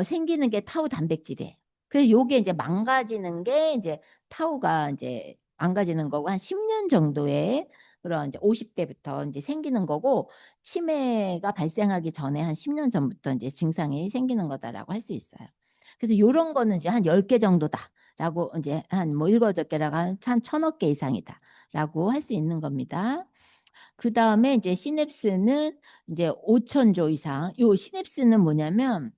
생기는 게 타우 단백질이에요. 그래서 요게 이제 망가지는 게 이제 타우가 이제 망가지는 거고, 한 10년 정도에 그런 이제 50대부터 이제 생기는 거고, 치매가 발생하기 전에 한 10년 전부터 이제 증상이 생기는 거다라고 할 수 있어요. 그래서 요런 거는 이제 한 10개 정도다라고, 이제 한 뭐 7, 8개라고 한 1000억 개 이상이다라고 할 수 있는 겁니다. 그 다음에 이제 시냅스는 이제 5천조 이상. 요 시냅스는 뭐냐면,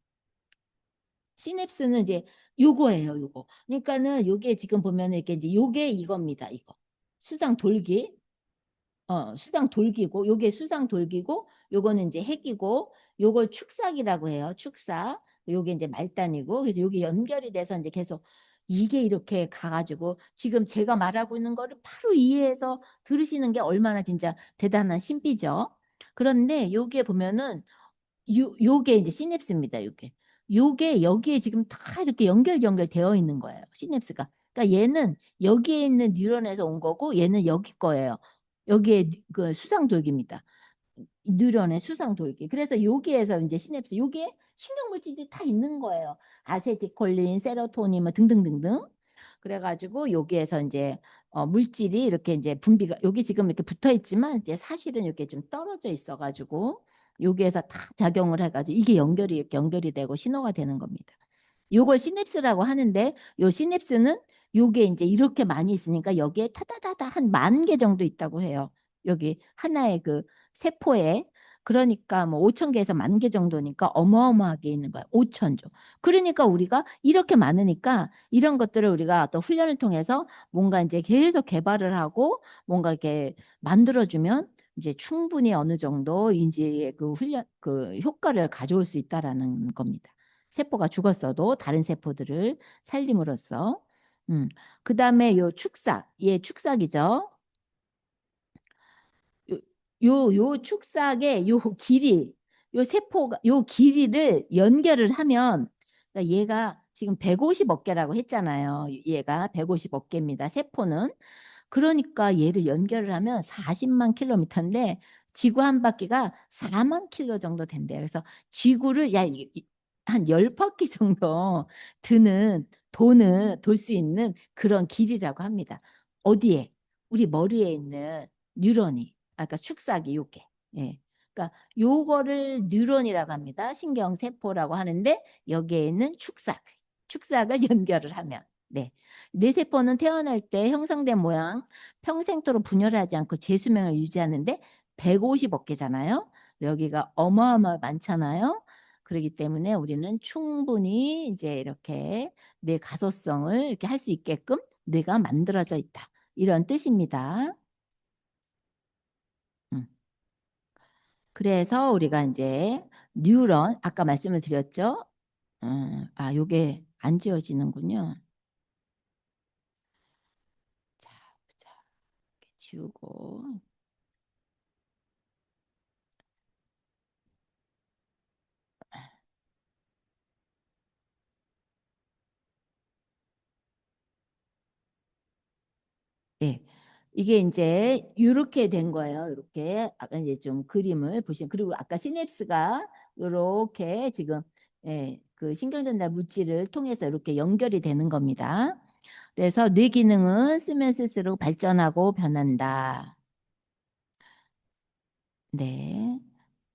시냅스는 이제 요거예요, 요거. 그러니까는 요게 지금 보면은 이렇게 이제 요게 이겁니다, 이거. 수상 돌기. 수상 돌기고, 요게 수상 돌기고, 요거는 이제 핵이고, 요걸 축삭이라고 해요. 축삭. 요게 이제 말단이고, 그래서 요게 연결이 돼서 이제 계속 이게 이렇게 가가지고, 지금 제가 말하고 있는 거를 바로 이해해서 들으시는 게 얼마나 진짜 대단한 신비죠. 그런데 요게 보면은 요게 이제 시냅스입니다. 요게 여기에 지금 다 이렇게 연결되어 있는 거예요. 시냅스가. 그러니까 얘는 여기에 있는 뉴런에서 온 거고, 얘는 여기 거예요. 여기에 그 수상돌기입니다. 뉴런의 수상돌기. 그래서 여기에서 이제 시냅스, 여기에 신경물질이 다 있는 거예요. 아세틸콜린, 세로토닌 뭐 등등등등. 그래가지고 여기에서 이제 물질이 이렇게 이제 분비가, 여기 지금 이렇게 붙어 있지만 이제 사실은 이렇게 좀 떨어져 있어가지고 여기에서 다 작용을 해가지고 이게 이렇게 연결이 되고 신호가 되는 겁니다. 요걸 시냅스라고 하는데, 요 시냅스는 요게 이제 이렇게 많이 있으니까 여기에 타다다다 한 10,000개 정도 있다고 해요. 여기 하나의 그 세포에. 그러니까 뭐 5,000개에서 10,000개 정도니까 어마어마하게 있는 거야. 5,000조. 그러니까 우리가 이렇게 많으니까 이런 것들을 우리가 또 훈련을 통해서 뭔가 이제 계속 개발을 하고 뭔가 이렇게 만들어주면 이제 충분히 어느 정도 이제 그 효과를 가져올 수 있다라는 겁니다. 세포가 죽었어도 다른 세포들을 살림으로써. 음. 그다음에 요 축삭, 얘 축삭이죠. 요, 요 축삭의 요 세포가, 요 길이를 연결을 하면, 그러니까 얘가 지금 150 어깨라고 했잖아요. 얘가 150 어깨입니다. 세포는. 그러니까 얘를 연결을 하면 40만 킬로미터인데, 지구 한 바퀴가 4만 킬로 정도 된대요. 그래서 지구를 한 10바퀴 정도 돌 수 있는 그런 길이라고 합니다. 어디에? 우리 머리에 있는 뉴런이, 아까 축삭이 요게. 예. 그러니까 요거를 뉴런이라고 합니다. 신경세포라고 하는데 여기에 있는 축삭을 연결을 하면, 네. 뇌세포는 태어날 때 형성된 모양 평생토록 분열하지 않고 재수명을 유지하는데 150억 개잖아요. 여기가 어마어마 많잖아요. 그렇기 때문에 우리는 충분히 이제 이렇게 뇌 가소성을 이렇게 할 수 있게끔 뇌가 만들어져 있다. 이런 뜻입니다. 음. 그래서 우리가 이제 뉴런, 아까 말씀을 드렸죠. 요게 안 지워지는군요. 자, 자, 이렇게 지우고. 예. 이게 이제 이렇게 된 거예요. 이렇게 아까 이제 좀 그림을 보시면 그리고 아까 시냅스가 이렇게 지금 예, 그 신경전달 물질을 통해서 이렇게 연결이 되는 겁니다. 그래서 뇌 기능은 쓰면 쓸수록 발전하고 변한다. 네.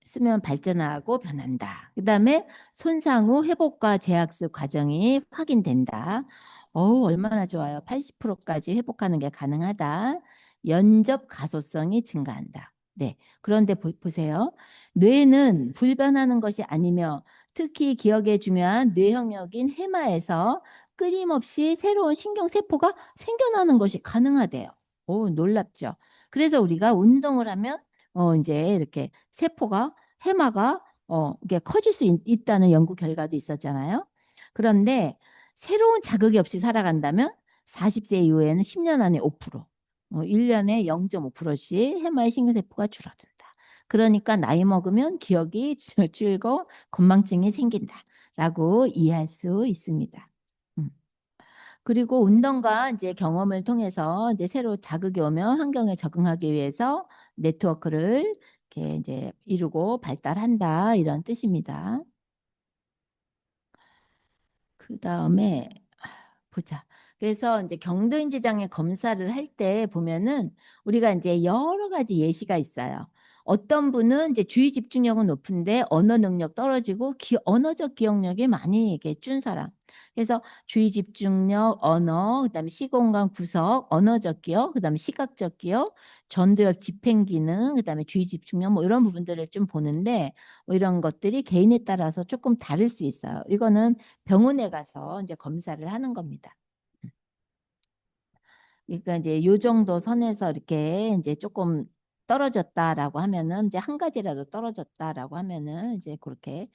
쓰면 발전하고 변한다. 그다음에 손상 후 회복과 재학습 과정이 확인된다. 어우, 얼마나 좋아요. 80%까지 회복하는 게 가능하다. 연접 가소성이 증가한다. 네. 그런데 보세요. 뇌는 불변하는 것이 아니며 특히 기억에 중요한 뇌 영역인 해마에서 끊임없이 새로운 신경세포가 생겨나는 것이 가능하대요. 오, 놀랍죠. 그래서 우리가 운동을 하면 이제 이렇게 세포가 해마가 이게 커질 수 있다는 연구 결과도 있었잖아요. 그런데 새로운 자극이 없이 살아간다면 40세 이후에는 10년 안에 5%, 1년에 0.5%씩 해마의 신경세포가 줄어든다. 그러니까 나이 먹으면 기억이 줄고 건망증이 생긴다라고 이해할 수 있습니다. 음. 그리고 운동과 이제 경험을 통해서 이제 새로 자극이 오면 환경에 적응하기 위해서 네트워크를 이렇게 이제 이루고 발달한다 이런 뜻입니다. 그 다음에 보자. 그래서 이제 경도인지 장애 검사를 할 때 보면은 우리가 이제 여러 가지 예시가 있어요. 어떤 분은 이제 주의 집중력은 높은데 언어 능력 떨어지고 언어적 기억력이 많이 이게 준 사람. 그래서 주의 집중력, 언어, 그다음에 시공간 구석, 언어적 기억, 그다음에 시각적 기억, 전두엽 집행 기능, 그다음에 주의 집중력 뭐 이런 부분들을 좀 보는데 뭐 이런 것들이 개인에 따라서 조금 다를 수 있어요. 이거는 병원에 가서 이제 검사를 하는 겁니다. 그러니까 이제 요 정도 선에서 이렇게 이제 조금 떨어졌다라고 하면은 이제 한 가지라도 떨어졌다라고 하면은 이제 그렇게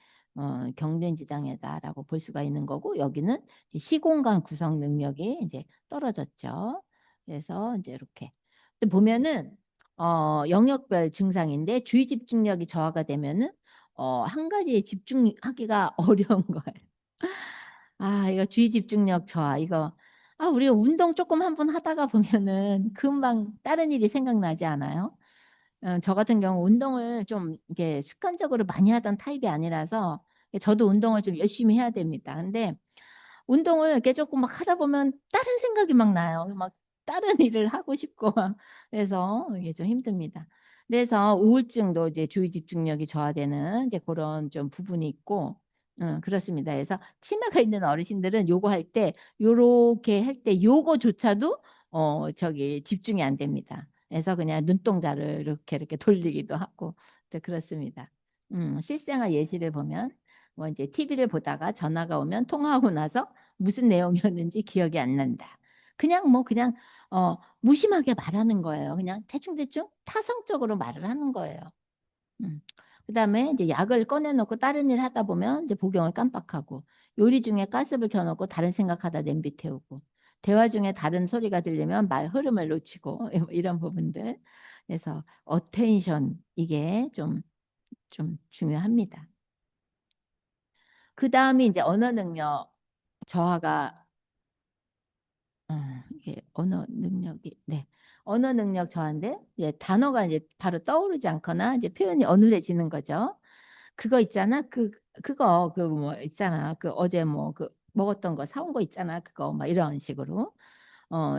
경된 지장애다라고 볼 수가 있는 거고 여기는 이제 시공간 구성 능력이 이제 떨어졌죠. 그래서 이제 이렇게 근데 보면은 영역별 증상인데 주의 집중력이 저하가 되면은 한 가지에 집중하기가 어려운 거예요. 아, 이거 주의 집중력 저하, 이거. 아, 우리가 운동 조금 한 번 하다가 보면은 금방 다른 일이 생각나지 않아요? 저 같은 경우 운동을 좀 이게 습관적으로 많이 하던 타입이 아니라서 저도 운동을 좀 열심히 해야 됩니다. 근데 운동을 이렇게 조금 막 하다 보면 다른 생각이 막 나요. 막 다른 일을 하고 싶고 막 그래서 이게 좀 힘듭니다. 그래서 우울증도 이제 주의 집중력이 저하되는 이제 그런 좀 부분이 있고, 그렇습니다. 그래서 치매가 있는 어르신들은 요거 할 때, 요렇게 할 때 요거조차도 저기 집중이 안 됩니다. 그래서 그냥 눈동자를 이렇게 돌리기도 하고, 또 그렇습니다. 실생활 예시를 보면 뭐 이제 TV를 보다가 전화가 오면 통화하고 나서 무슨 내용이었는지 기억이 안 난다. 그냥 뭐 그냥 무심하게 말하는 거예요. 그냥 대충대충 타성적으로 말을 하는 거예요. 음. 그다음에 이제 약을 꺼내놓고 다른 일 하다 보면 이제 복용을 깜빡하고 요리 중에 가스불 켜놓고 다른 생각하다 냄비 태우고 대화 중에 다른 소리가 들리면 말 흐름을 놓치고 이런 부분들. 그래서 어텐션 이게 좀 중요합니다. 그 다음이 이제 언어 능력 저하가 이게 언어 능력이 네 언어 능력 저하인데 예, 단어가 이제 바로 떠오르지 않거나 이제 표현이 어눌해지는 거죠. 그거 있잖아 그거 그 뭐 있잖아 그 어제 뭐 그 먹었던 거 사온 거 있잖아 그거 막 이런 식으로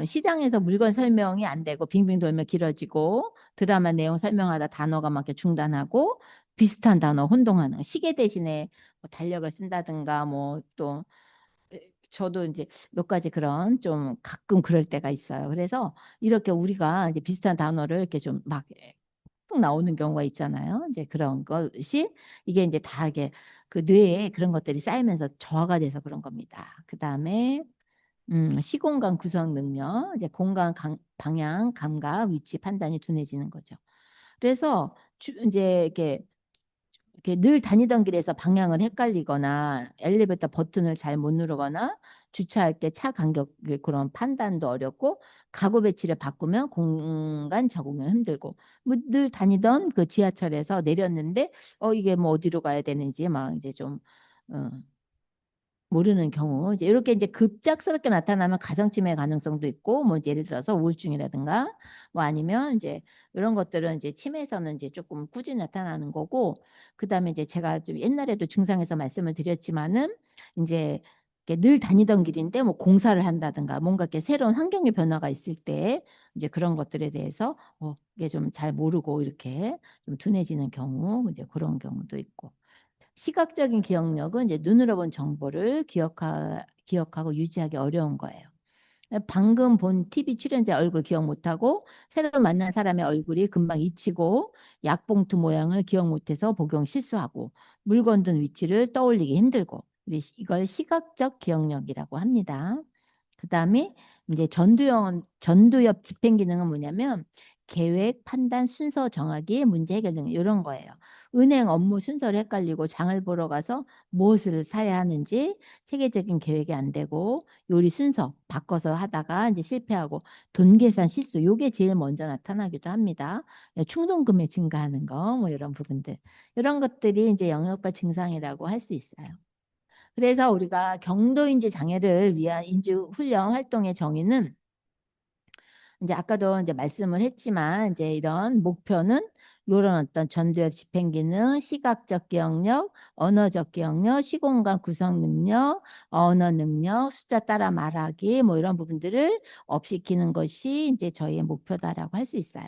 시장에서 물건 설명이 안 되고 빙빙 돌며 길어지고 드라마 내용 설명하다 단어가 막 이렇게 중단하고 비슷한 단어 혼동하는 거. 시계 대신에 뭐 달력을 쓴다든가 뭐또 저도 이제 몇 가지 그런 좀 가끔 그럴 때가 있어요. 그래서 이렇게 우리가 이제 비슷한 단어를 이렇게 좀 막 툭 나오는 경우가 있잖아요. 이제 그런 것이 이게 이제 다 이게 그 뇌에 그런 것들이 쌓이면서 저하가 돼서 그런 겁니다. 그 다음에 시공간 구성 능력, 이제 방향, 감각, 위치 판단이 둔해지는 거죠. 그래서 이제 이렇게 늘 다니던 길에서 방향을 헷갈리거나 엘리베이터 버튼을 잘 못 누르거나 주차할 때 차 간격 그런 판단도 어렵고 가구 배치를 바꾸면 공간 적응이 힘들고 뭐늘 다니던 그 지하철에서 내렸는데 이게 뭐 어디로 가야 되는지 막 이제 좀 어, 모르는 경우 이제 이렇게 이제 급작스럽게 나타나면 가성치매 가능성도 있고 뭐 예를 들어서 우울증이라든가 뭐 아니면 이제 이런 것들은 이제 치매에서는 이제 조금 꾸준히 나타나는 거고 그다음에 이제 제가 좀 옛날에도 증상에서 말씀을 드렸지만은 이제 이렇게 늘 다니던 길인데 뭐 공사를 한다든가 뭔가 이렇게 새로운 환경의 변화가 있을 때 이제 그런 것들에 대해서 이게 좀 잘 모르고 이렇게 좀 둔해지는 경우 이제 그런 경우도 있고 시각적인 기억력은 이제 눈으로 본 정보를 기억하고 유지하기 어려운 거예요. 방금 본 TV 출연자 얼굴 기억 못하고 새로 만난 사람의 얼굴이 금방 잊히고 약봉투 모양을 기억 못해서 복용 실수하고 물건 둔 위치를 떠올리기 힘들고 이걸 시각적 기억력이라고 합니다. 그다음에 이제 전두엽 집행 기능은 뭐냐면 계획, 판단, 순서 정하기, 문제 해결 등 이런 거예요. 은행 업무 순서를 헷갈리고 장을 보러 가서 무엇을 사야 하는지 체계적인 계획이 안 되고 요리 순서 바꿔서 하다가 이제 실패하고 돈 계산 실수 요게 제일 먼저 나타나기도 합니다. 충동 구매 증가하는 거 뭐 이런 부분들 이런 것들이 이제 영역별 증상이라고 할 수 있어요. 그래서 우리가 경도인지 장애를 위한 인지 훈련 활동의 정의는 이제 아까도 이제 말씀을 했지만 이제 이런 목표는 이런 어떤 전두엽 집행 기능, 시각적 기억력, 언어적 기억력, 시공간 구성 능력, 언어 능력, 숫자 따라 말하기 뭐 이런 부분들을 업시키는 것이 이제 저희의 목표다라고 할 수 있어요.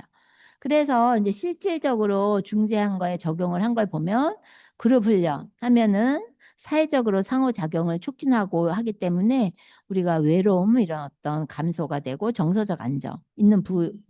그래서 이제 실질적으로 중재한 거에 적용을 한 걸 보면 그룹 훈련 하면은 사회적으로 상호작용을 촉진하고 하기 때문에 우리가 외로움 이런 어떤 감소가 되고 정서적 안정 있는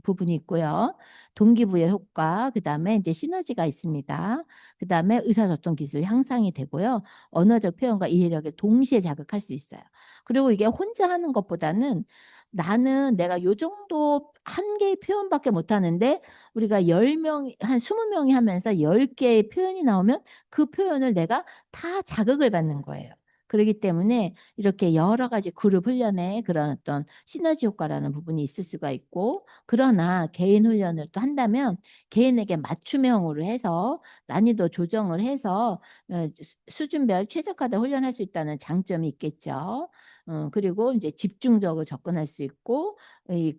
부분이 있고요. 동기부여 효과, 그다음에 이제 시너지가 있습니다. 그다음에 의사소통 기술 향상이 되고요. 언어적 표현과 이해력을 동시에 자극할 수 있어요. 그리고 이게 혼자 하는 것보다는 나는 내가 요 정도 한 개의 표현밖에 못 하는데 우리가 10명, 한 20명이 하면서 10개의 표현이 나오면 그 표현을 내가 다 자극을 받는 거예요. 그렇기 때문에 이렇게 여러 가지 그룹 훈련에 그런 어떤 시너지 효과라는 부분이 있을 수가 있고 그러나 개인 훈련을 또 한다면 개인에게 맞춤형으로 해서 난이도 조정을 해서 수준별 최적화된 훈련할 수 있다는 장점이 있겠죠. 그리고 이제 집중적으로 접근할 수 있고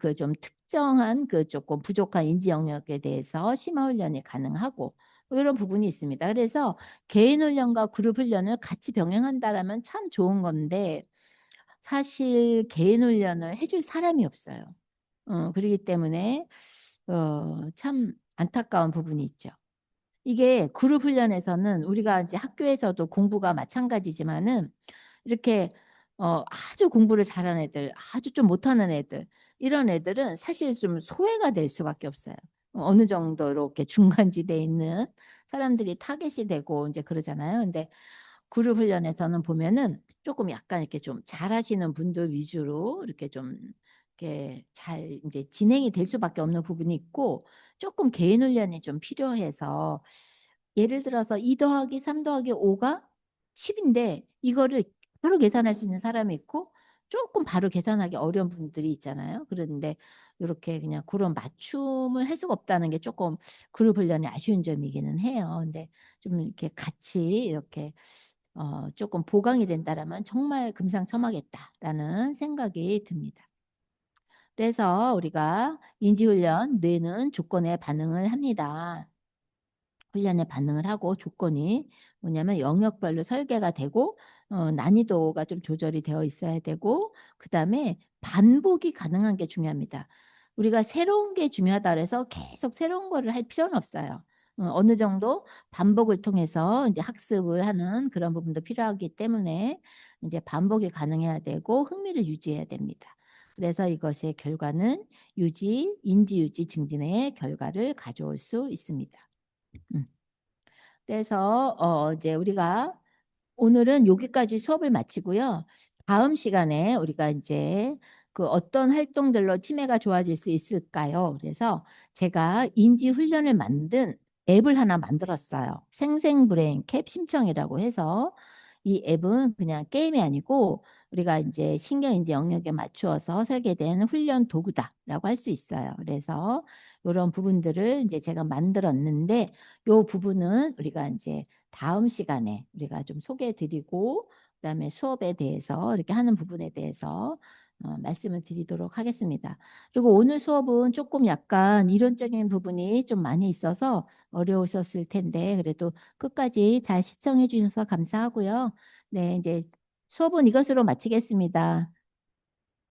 그 좀 특정한 그 조금 부족한 인지 영역에 대해서 심화 훈련이 가능하고 뭐 이런 부분이 있습니다. 그래서 개인 훈련과 그룹 훈련을 같이 병행한다라면 참 좋은 건데 사실 개인 훈련을 해줄 사람이 없어요. 그렇기 때문에 참 안타까운 부분이 있죠. 이게 그룹 훈련에서는 우리가 이제 학교에서도 공부가 마찬가지지만은 이렇게 아주 공부를 잘하는 애들, 아주 좀 못하는 애들, 이런 애들은 사실 좀 소외가 될 수밖에 없어요. 어느 정도 이렇게 중간지대에 있는 사람들이 타겟이 되고 이제 그러잖아요. 근데 그룹 훈련에서는 보면은 조금 약간 이렇게 좀 잘하시는 분들 위주로 이렇게 좀 이렇게 잘 이제 진행이 될 수밖에 없는 부분이 있고 조금 개인 훈련이 좀 필요해서 예를 들어서 2 더하기 3 더하기 5가 10인데 이거를 바로 계산할 수 있는 사람이 있고 조금 바로 계산하기 어려운 분들이 있잖아요. 그런데 이렇게 그냥 그런 맞춤을 할 수가 없다는 게 조금 그룹 훈련이 아쉬운 점이기는 해요. 근데 좀 이렇게 같이 이렇게 조금 보강이 된다라면 정말 금상첨화겠다라는 생각이 듭니다. 그래서 우리가 인지훈련, 뇌는 조건에 반응을 합니다. 훈련에 반응을 하고 조건이 뭐냐면 영역별로 설계가 되고 난이도가 좀 조절이 되어 있어야 되고 그다음에 반복이 가능한 게 중요합니다. 우리가 새로운 게 중요하다 그래서 계속 새로운 거를 할 필요는 없어요. 어느 정도 반복을 통해서 이제 학습을 하는 그런 부분도 필요하기 때문에 이제 반복이 가능해야 되고 흥미를 유지해야 됩니다. 그래서 이것의 결과는 인지 유지 증진의 결과를 가져올 수 있습니다. 음. 그래서 이제 우리가 오늘은 여기까지 수업을 마치고요. 다음 시간에 우리가 이제 그 어떤 활동들로 치매가 좋아질 수 있을까요? 그래서 제가 인지 훈련을 만든 앱을 하나 만들었어요. 생생브레인 캡 심청이라고 해서 이 앱은 그냥 게임이 아니고 우리가 이제 신경인지 영역에 맞추어서 설계된 훈련 도구다라고 할 수 있어요. 그래서 이런 부분들을 이제 제가 만들었는데 이 부분은 우리가 이제 다음 시간에 우리가 좀 소개해 드리고 그다음에 수업에 대해서 이렇게 하는 부분에 대해서 말씀을 드리도록 하겠습니다. 그리고 오늘 수업은 조금 약간 이론적인 부분이 좀 많이 있어서 어려우셨을 텐데 그래도 끝까지 잘 시청해 주셔서 감사하고요. 네, 이제 수업은 이것으로 마치겠습니다.